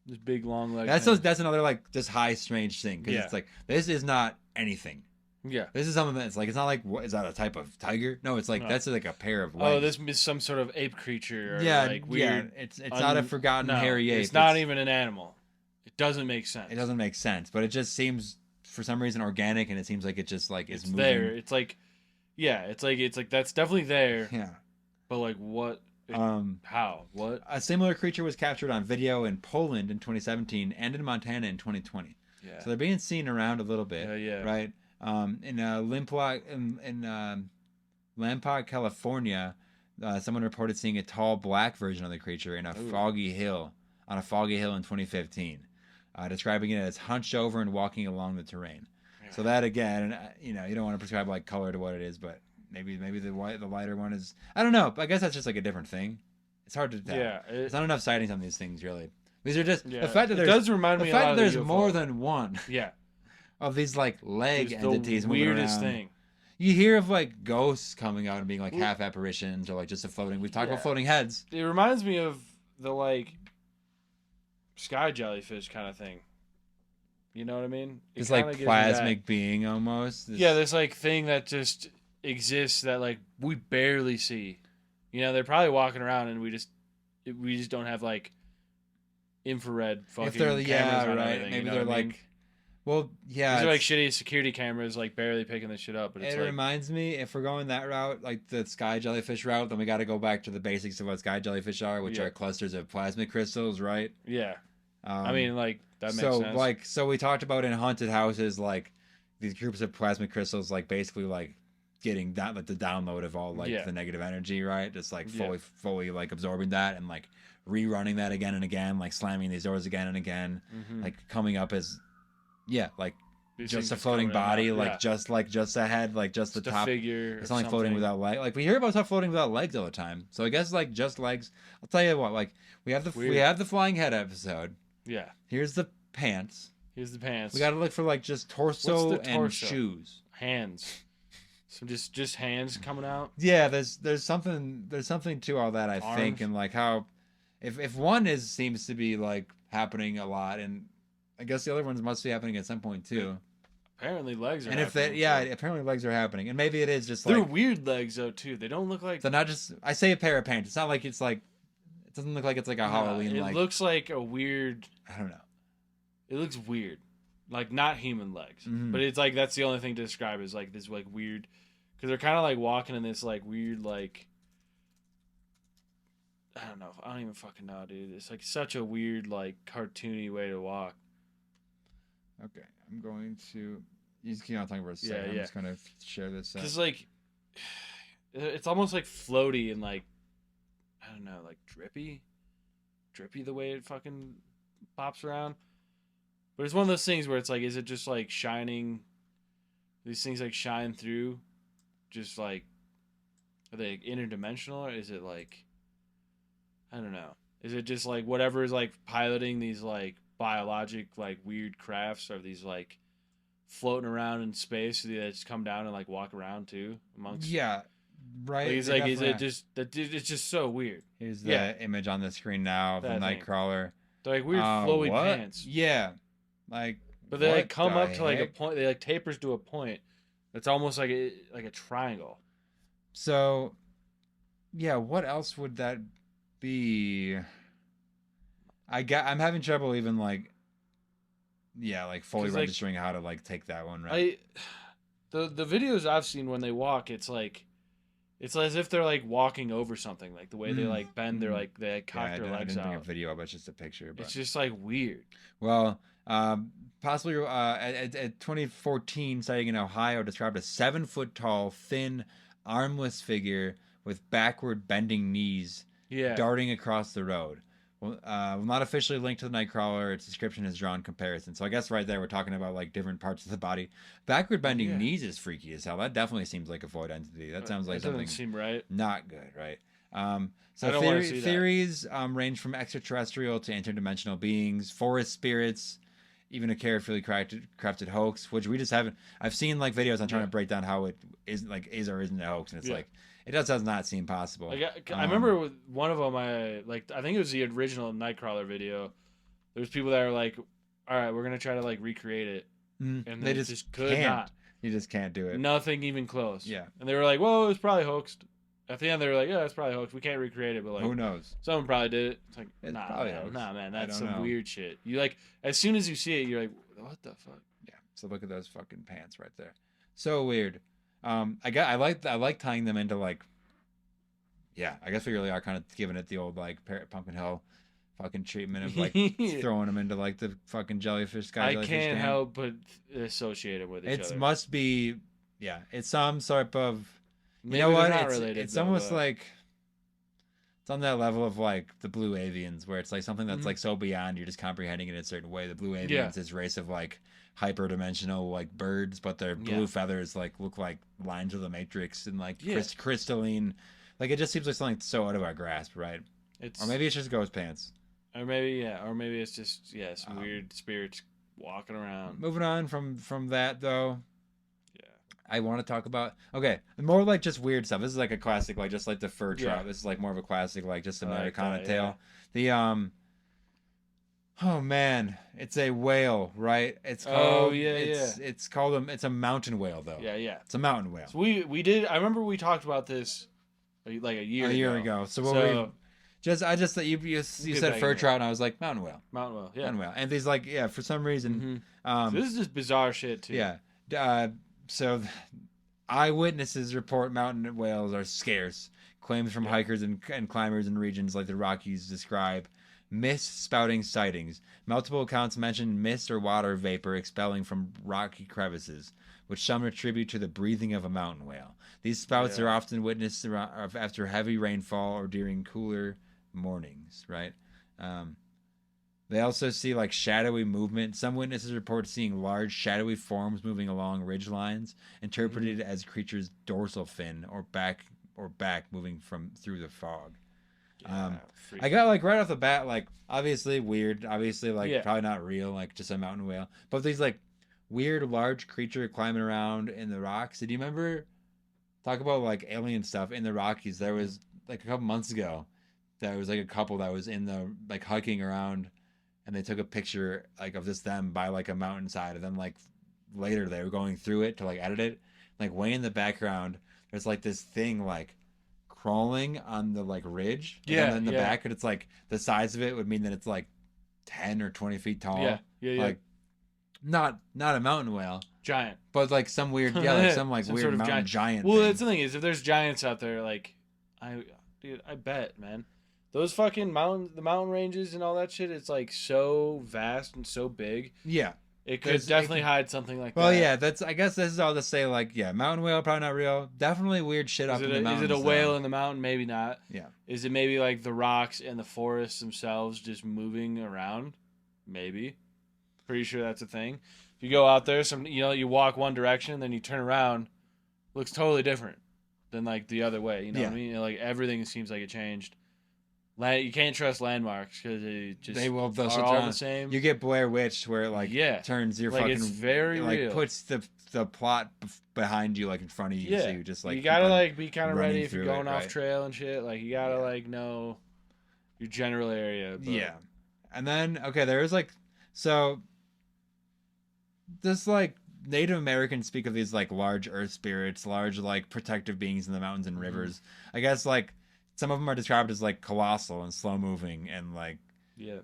Speaker 5: this big long leg.
Speaker 1: That's another like just high strange thing, because it's like this is not anything.
Speaker 5: Yeah,
Speaker 1: this is something that's like, it's not like, what is that, a type of tiger? No, it's like that's like a pair of legs.
Speaker 5: Oh, this is some sort of ape creature. Or like weird.
Speaker 1: It's not a forgotten hairy ape.
Speaker 5: It's not even an animal. It doesn't make sense.
Speaker 1: It doesn't make sense, but it just seems for some reason organic, and it seems like it just like is moving.
Speaker 5: There. It's like, it's like that's definitely there.
Speaker 1: Yeah,
Speaker 5: but like what? How? What?
Speaker 1: A similar creature was captured on video in Poland in 2017 and in Montana in 2020.
Speaker 5: Yeah.
Speaker 1: So they're being seen around a little bit.
Speaker 5: Yeah.
Speaker 1: Right. In Lampard, California, someone reported seeing a tall black version of the creature on a foggy hill in 2015, describing it as hunched over and walking along the terrain. Yeah. So that again, you don't want to prescribe like color to what it is, but maybe the lighter one is. I don't know. I guess that's just like a different thing. It's hard to tell. Yeah, it's not enough sightings on these things really. These are just the fact that
Speaker 5: it does remind me.
Speaker 1: The fact that there's more than one.
Speaker 5: Yeah.
Speaker 1: Of these like leg entities.
Speaker 5: The weirdest thing.
Speaker 1: You hear of like ghosts coming out and being like half apparitions or like just a floating. We've talked about floating heads.
Speaker 5: It reminds me of the like sky jellyfish kind of thing. You know what I mean?
Speaker 1: It's like plasmic being almost.
Speaker 5: This like thing that just exists that like we barely see. They're probably walking around and we just don't have like infrared fucking cameras on everything.
Speaker 1: Maybe they're like. Well, yeah.
Speaker 5: These are like shitty security cameras, like barely picking this shit up. But
Speaker 1: it reminds me, if we're going that route, like the sky jellyfish route, then we got to go back to the basics of what sky jellyfish are, which are clusters of plasmic crystals, right?
Speaker 5: Yeah. I mean, like, that makes sense.
Speaker 1: So we talked about in haunted houses, like, these groups of plasmic crystals, like, basically, like, getting that, like, the download of all, like, the negative energy, right? Just, like, fully, like, absorbing that and, like, rerunning that again and again, like, slamming these doors again and again, like, coming up as... Yeah, like just a floating body, like just a head, like just the top
Speaker 5: figure.
Speaker 1: It's not like floating without legs. Like we hear about stuff floating without legs all the time. So I guess like just legs. I'll tell you what, like we have the flying head episode.
Speaker 5: Yeah.
Speaker 1: Here's the pants.
Speaker 5: We got
Speaker 1: to look for like just torso and shoes.
Speaker 5: Hands. So just hands coming out.
Speaker 1: Yeah, there's something to all that I think, and like how if one seems to be like happening a lot, and I guess the other ones must be happening at some point too.
Speaker 5: Apparently legs are.
Speaker 1: And
Speaker 5: happening,
Speaker 1: apparently legs are happening, and maybe it is just
Speaker 5: they're
Speaker 1: like
Speaker 5: weird legs though too. They don't look like.
Speaker 1: They're not just. I say a pair of pants. It's not like it's like. It doesn't look like it's like a Halloween.
Speaker 5: It looks like a weird.
Speaker 1: I don't know.
Speaker 5: It looks weird, like not human legs, but it's like that's the only thing to describe is like this like weird, because they're kind of like walking in this like weird like. I don't know. I don't even fucking know, dude. It's like such a weird like cartoony way to walk.
Speaker 1: Okay, I'm going to. You just keep on talking for a second. I'm just going to share this.
Speaker 5: Because, like, it's almost like floaty and, like, I don't know, like drippy. Drippy the way it fucking pops around. But it's one of those things where it's like, is it just, like, shining? These things, like, shine through? Just, like, are they like, interdimensional? Or is it, like, I don't know. Is it just, like, whatever is, like, piloting these, like, biologic like weird crafts are these like floating around in space so they just come down and like walk around too amongst
Speaker 1: right
Speaker 5: is it just that it's just so weird.
Speaker 1: Here's the image on the screen now of the Nightcrawler.
Speaker 5: They're like weird flowy pants,
Speaker 1: but
Speaker 5: they like come up to like a point, they like tapers to a point that's almost like a triangle.
Speaker 1: So what else would that be? I'm having trouble even like fully registering how to like take that one right.
Speaker 5: The videos I've seen when they walk, it's like it's as if they're like walking over something, like the way they like bend their like they like, cock their legs out. I didn't bring
Speaker 1: a video, but it's just a picture. But
Speaker 5: it's just like weird.
Speaker 1: Well, possibly at 2014 sighting in Ohio described a 7-foot tall, thin, armless figure with backward bending knees, darting across the road. Well, not officially linked to the Nightcrawler. Its description has drawn comparison. So I guess right there we're talking about like different parts of the body. Backward bending knees is freaky as hell. That definitely seems like a void entity. That sounds like something.
Speaker 5: Doesn't seem right.
Speaker 1: Not good, right?
Speaker 5: So
Speaker 1: theories range from extraterrestrial to interdimensional beings, forest spirits, even a carefully crafted hoax, which we just haven't. I've seen like videos on trying to break down how it is or isn't a hoax, and it's like. It does not seem possible.
Speaker 5: Like, I remember with one of them, I think it was the original Nightcrawler video. There's people that are like, all right, we're going to try to like recreate it. And they just could not.
Speaker 1: You just can't do it.
Speaker 5: Nothing even close.
Speaker 1: Yeah.
Speaker 5: And they were like, well, it was probably hoaxed. At the end, they were like, yeah, it's probably hoaxed. We can't recreate it, but like,
Speaker 1: who knows?
Speaker 5: Someone probably did it. It's like,
Speaker 1: nah,
Speaker 5: man, that's some weird shit. You like, as soon as you see it, you're like, what the fuck?
Speaker 1: Yeah. So look at those fucking pants right there. So weird. I like tying them into like, I guess we really are kind of giving it the old like Pumpkin Hill fucking treatment of like throwing them into like the fucking jellyfish
Speaker 5: I
Speaker 1: jellyfish
Speaker 5: can't
Speaker 1: tank.
Speaker 5: help but associate it with each other.
Speaker 1: It must be, yeah. It's some sort of.
Speaker 5: Maybe
Speaker 1: you know
Speaker 5: they're
Speaker 1: what?
Speaker 5: not
Speaker 1: It's
Speaker 5: related,
Speaker 1: it's
Speaker 5: though,
Speaker 1: almost
Speaker 5: but-
Speaker 1: like. It's on that level of like the blue avians, where it's like something that's like so beyond you're just comprehending it in a certain way. The blue avians, this race of like hyperdimensional like birds, but their blue feathers like look like lines of the Matrix and like crystalline. Like it just seems like something so out of our grasp, right? Or maybe it's just ghost pants.
Speaker 5: Or maybe it's just some weird spirits walking around.
Speaker 1: Moving on from that though.
Speaker 5: Yeah.
Speaker 1: I want to talk about more like just weird stuff. This is like a classic, like just like the fur trout. This is like more of a classic, like just Americana tale. The oh man, it's a whale, right? It's called it's called it's a mountain whale though.
Speaker 5: Yeah.
Speaker 1: It's a mountain whale.
Speaker 5: So we did. I remember we talked about this like a year
Speaker 1: ago. So I just that you said fur trout and I was like mountain whale.
Speaker 5: Mountain whale.
Speaker 1: And these like for some reason
Speaker 5: so this is just bizarre shit too.
Speaker 1: Yeah. So eyewitnesses report mountain whales are scarce. Claims from hikers and climbers in regions like the Rockies describe mist spouting sightings. Multiple accounts mention mist or water vapor expelling from rocky crevices, which some attribute to the breathing of a mountain whale. These spouts are often witnessed after heavy rainfall or during cooler mornings, right? They also see like shadowy movement. Some witnesses report seeing large shadowy forms moving along ridge lines, interpreted as creatures' dorsal fin or back moving through the fog. I got like right off the bat, like obviously weird, obviously like probably not real, like just a mountain whale. But these like weird large creature climbing around in the rocks. Did you remember talk about like alien stuff in the Rockies? There was like a couple months ago, there was like a couple that was in the like hiking around, and they took a picture like of them by like a mountainside, and then like later they were going through it to like edit it, like way in the background. There's like this thing like crawling on the like ridge in the back, and it's like the size of it would mean that it's like 10 or 20 feet tall. Like not a mountain whale,
Speaker 5: giant,
Speaker 1: but like some weird like some weird sort of mountain giant
Speaker 5: well
Speaker 1: thing.
Speaker 5: That's the thing is, if there's giants out there, like I bet, man, those fucking the mountain ranges and all that shit, it's like so vast and so big. It could definitely hide something like that.
Speaker 1: Well, yeah, I guess this is all to say, like, mountain whale, probably not real. Definitely weird shit up in the mountains.
Speaker 5: Is it a whale in the mountain? Maybe not.
Speaker 1: Yeah.
Speaker 5: Is it maybe like the rocks and the forests themselves just moving around? Maybe. Pretty sure that's a thing. If you go out there, you walk one direction, then you turn around, looks totally different than like the other way. You know what I mean? Like everything seems like it changed. You can't trust landmarks because they'll all the same.
Speaker 1: You get Blair Witch where it like turns your fucking
Speaker 5: it's very
Speaker 1: like
Speaker 5: real.
Speaker 1: Puts the plot behind you like in front of you, so you just like
Speaker 5: you gotta like be kind of ready if you're going off trail and shit. Like you gotta like know your general area. But...
Speaker 1: Yeah, and then there's like this like Native Americans speak of these like large earth spirits, large like protective beings in the mountains and rivers. I guess like. Some of them are described as like colossal and slow moving and like I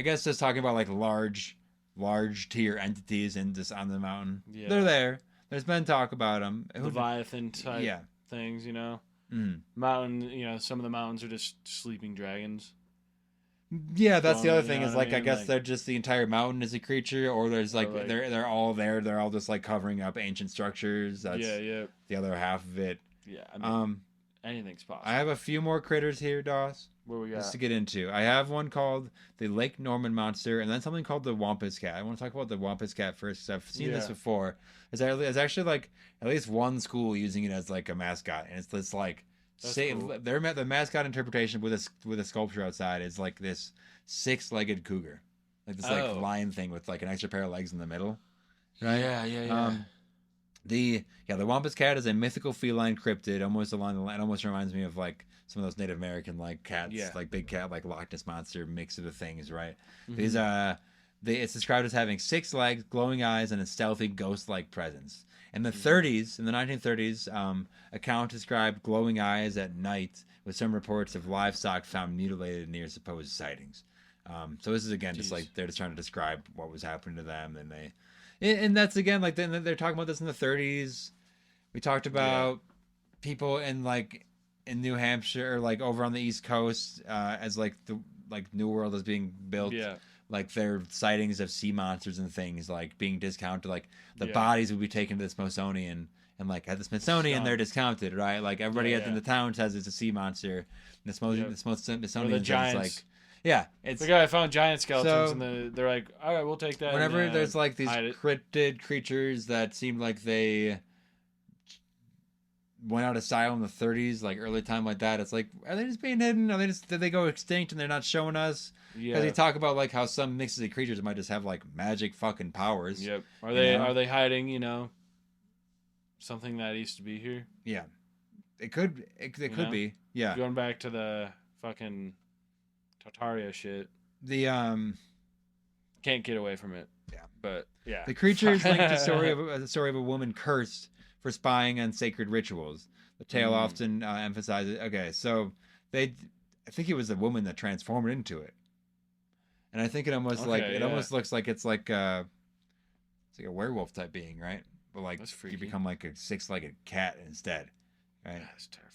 Speaker 1: guess just talking about like large tier entities and just on the mountain. They're there. There's been talk about them.
Speaker 5: Leviathan type things, you know. Mountain, some of the mountains are just sleeping dragons.
Speaker 1: Yeah, that's the other thing is like I guess they're just the entire mountain is a creature, or there's like they're all there. They're all just like covering up ancient structures. That's the other half of it.
Speaker 5: Yeah, I mean, anything's possible.
Speaker 1: I have a few more critters here, Doss.
Speaker 5: What we got?
Speaker 1: Just to get into. I have one called the Lake Norman Monster, and then something called the Wampus Cat. I want to talk about the Wampus Cat first, because I've seen this before. It's actually like at least one school using it as like a mascot, and it's this like cool. The mascot interpretation with a sculpture outside is like this 6-legged cougar, like this like lion thing with like an extra pair of legs in the middle. Right?
Speaker 5: Yeah.
Speaker 1: The Wampus Cat is a mythical feline cryptid, almost along the line. Almost reminds me of like some of those Native American like cats, like big cat, like Loch Ness monster mix of the things, right? These it's described as having 6 legs, glowing eyes, and a stealthy ghost-like presence. In the 1930s, account described glowing eyes at night, with some reports of livestock found mutilated near supposed sightings. So this is again just like they're just trying to describe what was happening to them, and that's again like they're talking about this in the 30s. We talked about people in like in New Hampshire, like over on the East Coast, as like the New World is being built.
Speaker 5: Yeah.
Speaker 1: Like there are sightings of sea monsters and things like being discounted. Like the
Speaker 5: Yeah.
Speaker 1: bodies would be taken to the Smithsonian, and like at the Smithsonian they're discounted, right? Like everybody in the town says it's a sea monster. And the Smithsonian says
Speaker 5: giants.
Speaker 1: it's like, yeah, it's
Speaker 5: The guy found giant skeletons,
Speaker 1: So-
Speaker 5: and they're like, all right, we'll take that.
Speaker 1: whenever
Speaker 5: and,
Speaker 1: there's like these
Speaker 5: hide it.
Speaker 1: cryptid creatures that seem like they went out of style in the 30s, like early time like that, it's like, are they just being hidden? Did they go extinct and they're not showing us? Because they talk about like how some mixes of creatures might just have like magic fucking powers.
Speaker 5: Yep. Are
Speaker 1: know?
Speaker 5: they hiding? Something that used to be here.
Speaker 1: Yeah, it could be. Yeah,
Speaker 5: Going back to the fucking Tartaria shit.
Speaker 1: the
Speaker 5: Can't get away from it.
Speaker 1: Yeah.
Speaker 5: But yeah.
Speaker 1: The creatures link the story of a woman cursed for spying on sacred rituals. The tale often emphasizes. Okay, so I think it was the woman that transformed into it, and I think it almost almost looks like it's like a werewolf type being, right? But like
Speaker 5: That's
Speaker 1: you
Speaker 5: freaky.
Speaker 1: become like a 6-legged cat instead, right?
Speaker 5: That's terrifying.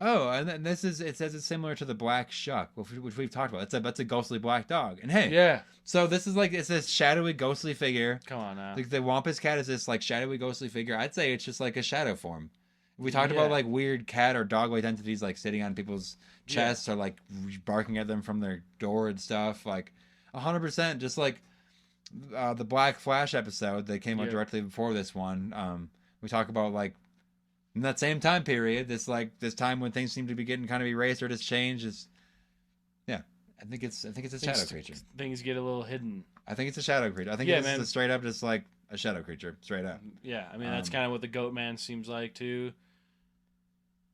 Speaker 1: Oh, and then it says it's similar to the black shuck, which we've talked about. That's a ghostly black dog, and hey,
Speaker 5: Yeah.
Speaker 1: so this is like it's this shadowy ghostly figure.
Speaker 5: Come on now.
Speaker 1: The Wampus cat is this like shadowy ghostly figure. I'd say it's just like a shadow form. We talked about like weird cat or dog-like entities like sitting on people's chests or like barking at them from their door and stuff. Like 100%, just like the Black Flash episode that came out directly before this one. We talk about like in that same time period, this time when things seem to be getting kind of erased or just changed. I think it's a shadow creature.
Speaker 5: Things get a little hidden.
Speaker 1: I think it's a shadow creature. I think it's a straight up just like a shadow creature, straight up.
Speaker 5: Yeah, I mean that's kind of what the Goat Man seems like too.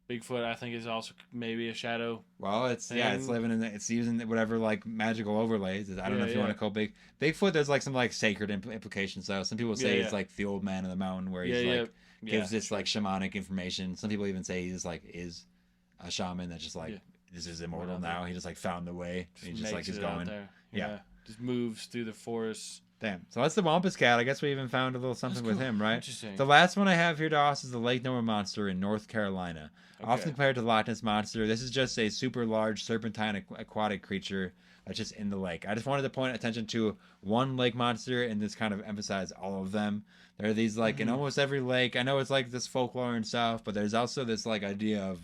Speaker 5: Bigfoot, I think, is also maybe a shadow.
Speaker 1: Well, it's living in it's using whatever like magical overlays. I don't know if you want to call Bigfoot. There's like some like sacred implications. So some people say it's like the old man in the mountain where he's gives this like shamanic information. Some people even say he's like is a shaman that just like this is immortal now. He just like found the way. And he just like is going. Yeah,
Speaker 5: just moves through the forest.
Speaker 1: Damn. So that's the Wampus cat. I guess we even found a little something with him, right?
Speaker 5: Interesting.
Speaker 1: The last one I have here, Doss, is the Lake Noma monster in North Carolina.
Speaker 5: Okay.
Speaker 1: Often compared to the Loch Ness monster, this is just a super large serpentine aquatic creature that's just in the lake. I just wanted to point attention to one lake monster and just kind of emphasize all of them. There are these like in almost every lake. I know it's like this folklore and stuff, but there's also this like idea of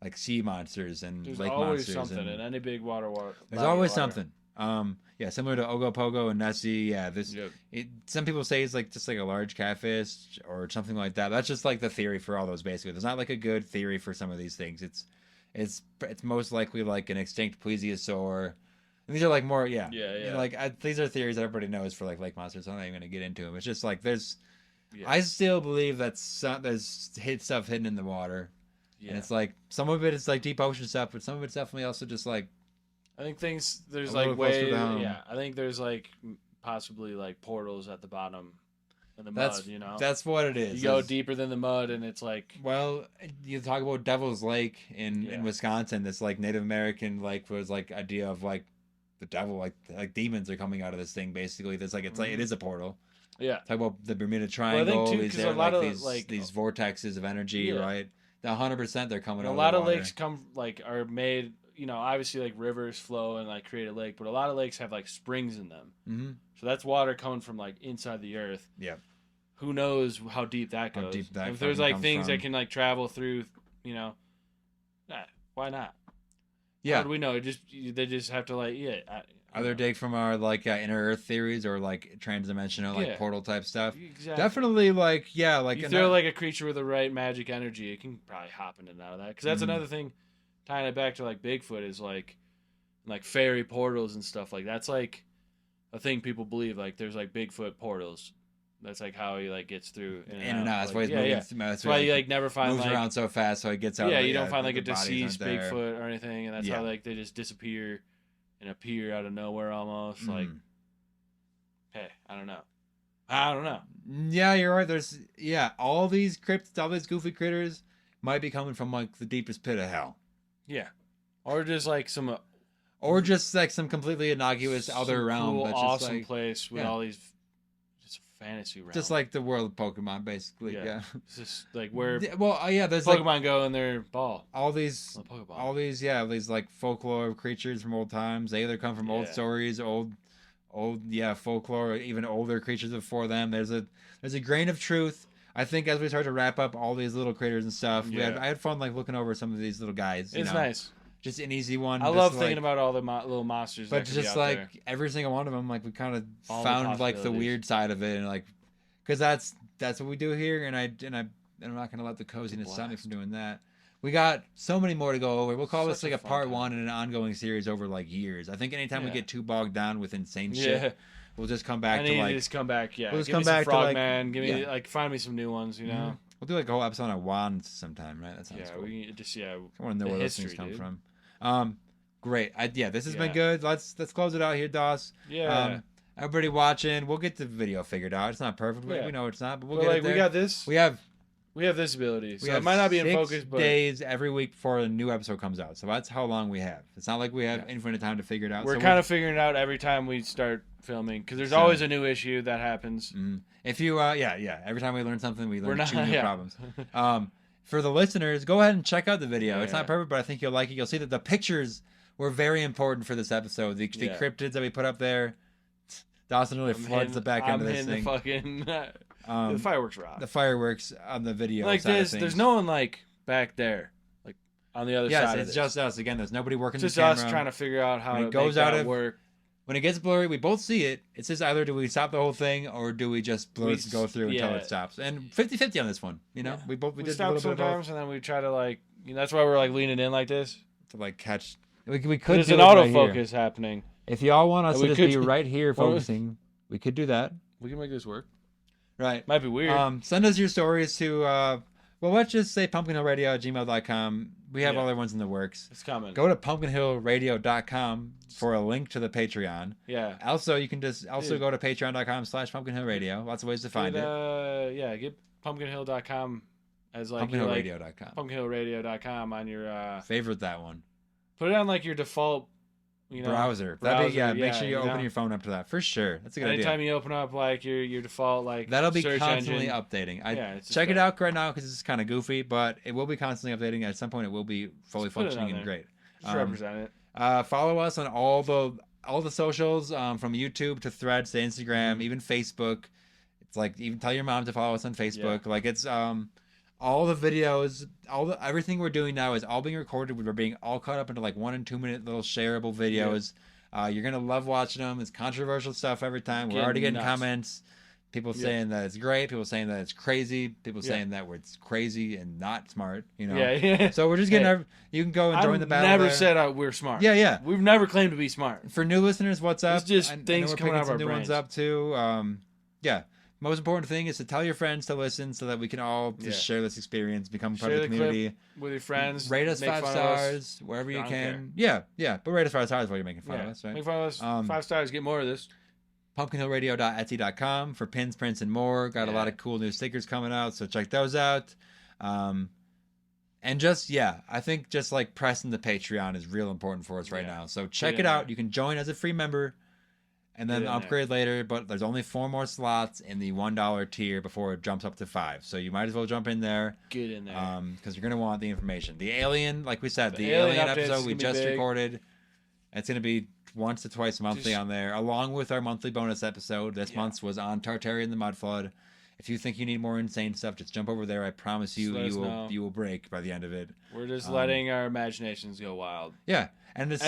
Speaker 1: like sea monsters and
Speaker 5: There's
Speaker 1: lake
Speaker 5: always
Speaker 1: monsters.
Speaker 5: Something in any big water.
Speaker 1: There's always something. Similar to Ogopogo and Nessie. Yeah, some people say it's like just like a large catfish or something like that. That's just like the theory for all those. Basically, there's not like a good theory for some of these things. It's most likely like an extinct plesiosaur. And these are like more, these are theories that everybody knows for like lake monsters. So I'm not even gonna get into them. It's just like there's. Yeah. I still believe that there's stuff hidden in the water, and it's like some of it is like deep ocean stuff, but some of it's definitely also just like.
Speaker 5: I think there's like I think there's like possibly like portals at the bottom of the mud, you know?
Speaker 1: That's what it is.
Speaker 5: You go deeper than the mud and it's like...
Speaker 1: Well, you talk about Devil's Lake in Wisconsin, this like Native American lake was like idea of like the devil, like demons are coming out of this thing basically. There's like, it's like, it is a portal.
Speaker 5: Yeah.
Speaker 1: Talk about the Bermuda Triangle, these vortexes of energy, right? 100% they're coming out.
Speaker 5: A lot of lakes are made... You know, obviously, like rivers flow and like create a lake, but a lot of lakes have like springs in them. Mm-hmm. So that's water coming from like inside the earth. Yeah. Who knows how deep that goes? If there's like things that can like travel through, you know, why not? Yeah. How do we know? They just have to like
Speaker 1: either dig from our like inner Earth theories or like transdimensional like portal type stuff.
Speaker 5: Exactly.
Speaker 1: Definitely like
Speaker 5: you throw like a creature with the right magic energy, it can probably hop in and out of that. Because that's another thing. Tying it back to like Bigfoot is like fairy portals and stuff like that's like a thing people believe like there's like Bigfoot portals. That's like how he like gets through in and out. That's why he's moving. That's why you like never find
Speaker 1: moves around so fast so he gets out.
Speaker 5: Yeah, you don't find like a deceased Bigfoot or anything, and that's how like they just disappear and appear out of nowhere almost. Like, hey, I don't know.
Speaker 1: Yeah, you're right. There's all these cryptids, all these goofy critters might be coming from like the deepest pit of hell.
Speaker 5: Yeah, or just like some completely
Speaker 1: completely innocuous other realm.
Speaker 5: Cool,
Speaker 1: that's
Speaker 5: awesome
Speaker 1: just like,
Speaker 5: place with all these just fantasy realm.
Speaker 1: Just like the world of Pokemon, basically. Yeah.
Speaker 5: It's just like where
Speaker 1: Well, yeah. There's
Speaker 5: Pokemon go in their ball.
Speaker 1: all these
Speaker 5: Pokeball.
Speaker 1: these like folklore creatures from old times. They either come from old stories, old folklore, or even older creatures before them. There's a grain of truth. I think as we start to wrap up all these little critters and stuff, I had fun like looking over some of these little guys.
Speaker 5: It's nice.
Speaker 1: Just an easy one.
Speaker 5: I love thinking about all the little monsters.
Speaker 1: But
Speaker 5: that could
Speaker 1: just
Speaker 5: be out
Speaker 1: like
Speaker 5: there.
Speaker 1: every single one of them, like we kind of
Speaker 5: All the
Speaker 1: found like the
Speaker 5: possibilities.
Speaker 1: weird side of it, and like because that's what we do here, and I'm not gonna let the coziness stop me from doing that. We got so many more to go over. We'll call this like a part one and an ongoing series over like years. I think anytime we get too bogged down with insane shit, we'll just come back to like.
Speaker 5: Just come back. Yeah.
Speaker 1: We'll just
Speaker 5: Give
Speaker 1: come
Speaker 5: me some
Speaker 1: back to like.
Speaker 5: Frogman. Give me find me some new ones. You know.
Speaker 1: We'll do like a whole episode on wands sometime, right? That sounds cool.
Speaker 5: We just
Speaker 1: I want to know where those things come from. Great. This has been good. Let's close it out here, Doss.
Speaker 5: Yeah.
Speaker 1: Everybody watching, we'll get the video figured out. It's not perfect. We know it's not, but we'll get it there.
Speaker 5: We got this.
Speaker 1: We have
Speaker 5: this ability. So it might not be in focus, but
Speaker 1: 6 days every week before a new episode comes out. So that's how long we have. It's not like we have infinite time to figure it out.
Speaker 5: We're kind of figuring it out every time we start filming because there's always a new issue that happens.
Speaker 1: If you, every time we learn something, we learn two new problems. For the listeners, go ahead and check out the video. It's not perfect, but I think you'll like it. You'll see that the pictures were very important for this episode. The cryptids that we put up there. Dawson really floods the back end of this thing.
Speaker 5: The fireworks rock.
Speaker 1: The fireworks on the video.
Speaker 5: Like there's no one like back there, like on the other side.
Speaker 1: Yes, it's just us. Again, there's nobody working the
Speaker 5: just
Speaker 1: camera.
Speaker 5: us trying to figure out how
Speaker 1: when
Speaker 5: to
Speaker 1: it goes
Speaker 5: make
Speaker 1: out
Speaker 5: that
Speaker 1: of
Speaker 5: work.
Speaker 1: When it gets blurry, we both see it. It's just either do we stop the whole thing or do we just go through until it stops. And 50-50 on this one. You know, we did
Speaker 5: stop sometimes, and then we try to like. That's why we're like leaning in like this
Speaker 1: to like catch. We could.
Speaker 5: There's an autofocus happening.
Speaker 1: If y'all want us to just be right here focusing, we could do that.
Speaker 5: We can make this work.
Speaker 1: Right.
Speaker 5: Might be weird.
Speaker 1: Send us your stories to, let's just say pumpkinhillradio@gmail.com. We have other ones in the works.
Speaker 5: It's coming.
Speaker 1: Go to pumpkinhillradio.com for a link to the Patreon.
Speaker 5: Yeah.
Speaker 1: Also, you can just go to patreon.com/pumpkinhillradio. Lots of ways to find it.
Speaker 5: Get pumpkinhill.com as like
Speaker 1: pumpkinhillradio.com.
Speaker 5: Pumpkinhillradio.com on your
Speaker 1: favorite that one.
Speaker 5: Put it on like your default
Speaker 1: browser. That'd be, make sure you open your phone up to that for sure. That's a good idea.
Speaker 5: Anytime you open up like your default like
Speaker 1: that'll be
Speaker 5: search
Speaker 1: constantly
Speaker 5: engine.
Speaker 1: updating. Check it out right now because it's kind of goofy, but it will be constantly updating. At some point, it will be fully functioning and great.
Speaker 5: Just represent
Speaker 1: it. Follow us on all the socials, from YouTube to Threads to Instagram, even Facebook. It's like even tell your mom to follow us on Facebook. Like it's all the videos, everything we're doing now is all being recorded. We're being all cut up into like 1 and 2 minute little shareable videos. You're gonna love watching them. It's controversial stuff every time. We're already getting comments. People saying that it's great. People saying that it's crazy. People saying that it's crazy and not smart. You know.
Speaker 5: Yeah.
Speaker 1: So we're just getting. You can go and join the battle.
Speaker 5: Never said we're smart.
Speaker 1: Yeah.
Speaker 5: We've never claimed to be smart.
Speaker 1: For new listeners, what's up?
Speaker 5: It's just things
Speaker 1: we're
Speaker 5: coming out of our
Speaker 1: new
Speaker 5: brains.
Speaker 1: ones up too. Most important thing is to tell your friends to listen so that we can all just share this experience, become part of the community.
Speaker 5: Clip with your friends.
Speaker 1: Rate us 5 stars wherever you can. Yeah. But rate us 5 stars while you're making fun of us, right?
Speaker 5: Make fun of us. 5 stars. Get more of this.
Speaker 1: pumpkinhillradio.etsy.com for pins, prints, and more. Got a lot of cool new stickers coming out, so check those out. And I think just like pressing the Patreon is real important for us right now. So check it out. You can join as a free member and then upgrade later, but there's only 4 more slots in the $1 tier before it jumps up to 5. So you might as well jump in there.
Speaker 5: Get in there.
Speaker 1: Because you're going to want the information. The Alien, like we said, the Alien episode we just recorded, it's going to be once to twice monthly on there, along with our monthly bonus episode. This month's was on Tartarian the Mudflood. If you think you need more insane stuff, just jump over there. I promise you, you will break by the end of it.
Speaker 5: We're just letting our imaginations go wild.
Speaker 1: Yeah, and there's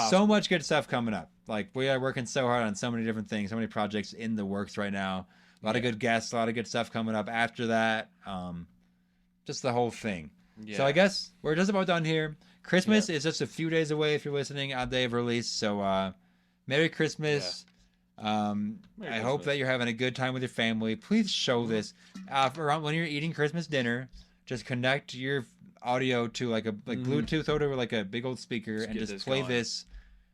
Speaker 1: so much good stuff coming up. Like we are working so hard on so many different things, so many projects in the works right now. A lot of good guests, a lot of good stuff coming up after that. Just the whole thing. Yeah. So I guess we're just about done here. Christmas is just a few days away if you're listening on day of release. So Merry Christmas. I hope that you're having a good time with your family. Please show this around when you're eating Christmas dinner. Just connect your audio to like Bluetooth over like a big old speaker and just play this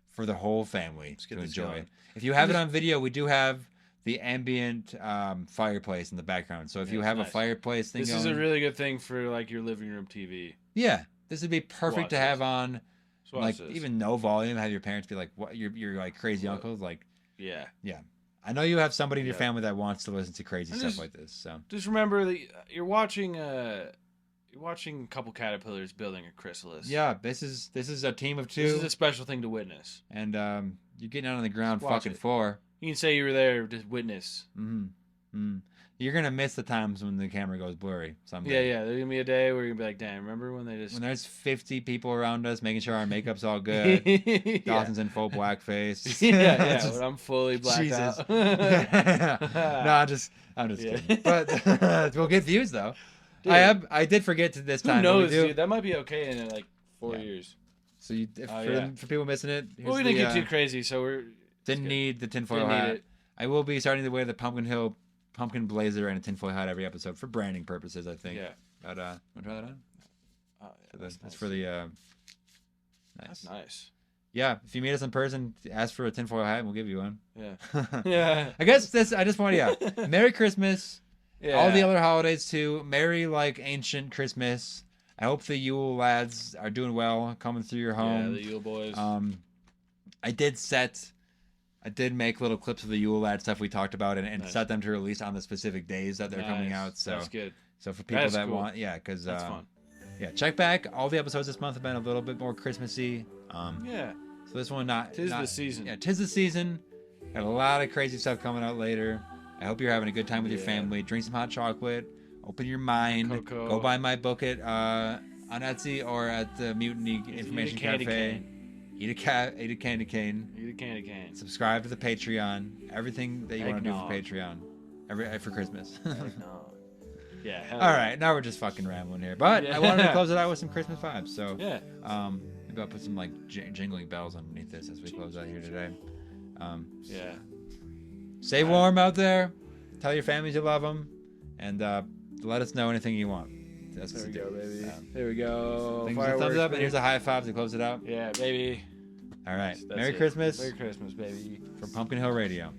Speaker 1: for the whole family to enjoy. If you have it on video, we do have the ambient fireplace in the background. So if you have a fireplace thing,
Speaker 5: this is a really good thing for like your living room TV.
Speaker 1: Yeah, this would be perfect to have on. Like even no volume. Have your parents be like, "What? You're like crazy uncles." Like. Yeah. I know you have somebody in your family that wants to listen to crazy stuff like this. So
Speaker 5: just remember that you're watching a couple caterpillars building a chrysalis.
Speaker 1: Yeah, this is a team of 2.
Speaker 5: This is a special thing to witness.
Speaker 1: And you're getting out on the ground
Speaker 5: Watch
Speaker 1: fucking
Speaker 5: it.
Speaker 1: 4.
Speaker 5: You can say you were there to witness.
Speaker 1: You're gonna miss the times when the camera goes blurry someday.
Speaker 5: Yeah. There's gonna be a day where you're gonna be like, damn, remember when they just
Speaker 1: When there's 50 people around us making sure our makeup's all good. Dawson's in full blackface.
Speaker 5: yeah. When I'm fully blacked
Speaker 1: Jesus.
Speaker 5: out.
Speaker 1: No, I'm just kidding. But we'll get views though.
Speaker 5: Dude,
Speaker 1: I did forget to this time.
Speaker 5: Who knows,
Speaker 1: we do.
Speaker 5: dude? That might be okay in like 4 years.
Speaker 1: So for people missing it,
Speaker 5: Well, we didn't get too crazy, so we're
Speaker 1: didn't need the tinfoil
Speaker 5: Didn't need
Speaker 1: hat.
Speaker 5: it.
Speaker 1: I will be starting to wear the pumpkin blazer and a tinfoil hat every episode for branding purposes, I think.
Speaker 5: Yeah.
Speaker 1: But want to try that on?
Speaker 5: That's
Speaker 1: That's for the nice.
Speaker 5: That's nice.
Speaker 1: Yeah, if you meet us in person, ask for a tinfoil hat and we'll give you one.
Speaker 5: Yeah. Yeah.
Speaker 1: I guess I just want to, Merry Christmas.
Speaker 5: Yeah.
Speaker 1: All the other holidays too. Merry ancient Christmas. I hope the Yule lads are doing well, coming through your home.
Speaker 5: Yeah, the Yule boys.
Speaker 1: I did make little clips of the Yule lad stuff we talked about and
Speaker 5: Nice.
Speaker 1: set them to release on the specific days that they're coming out. So
Speaker 5: that's good.
Speaker 1: So for people
Speaker 5: That's
Speaker 1: that
Speaker 5: cool.
Speaker 1: want, because
Speaker 5: That's fun.
Speaker 1: Yeah, check back. All the episodes this month have been a little bit more Christmassy.
Speaker 5: Yeah.
Speaker 1: So this one not.
Speaker 5: Tis the season.
Speaker 1: Yeah, tis the season. Got a lot of crazy stuff coming out later. I hope you're having a good time with your family. Drink some hot chocolate. Open your mind.
Speaker 5: Cocoa.
Speaker 1: Go buy my book at on Etsy or at the Mutiny Information Cafe. Eat a candy cane.
Speaker 5: Eat a candy cane.
Speaker 1: Subscribe to the Patreon. Everything that you want to do for
Speaker 5: Eggnog.
Speaker 1: Patreon. For Christmas.
Speaker 5: No. Yeah. Hell
Speaker 1: All
Speaker 5: yeah.
Speaker 1: right, now we're just fucking rambling here. But I wanted to close it out with some Christmas vibes. So
Speaker 5: Yeah.
Speaker 1: maybe I'll put some jingling bells underneath this as we close out here today.
Speaker 5: Yeah.
Speaker 1: Stay warm out there. Tell your families you love them, and let us know anything you want. That's
Speaker 5: There
Speaker 1: what
Speaker 5: we
Speaker 1: to
Speaker 5: go,
Speaker 1: do.
Speaker 5: baby. There we go.
Speaker 1: Thanks for the thumbs up, and here's a high five to close it out.
Speaker 5: Yeah, baby.
Speaker 1: All right.
Speaker 5: That's
Speaker 1: Merry
Speaker 5: it.
Speaker 1: Christmas
Speaker 5: Merry Christmas, baby.
Speaker 1: from Pumpkin Hill Radio.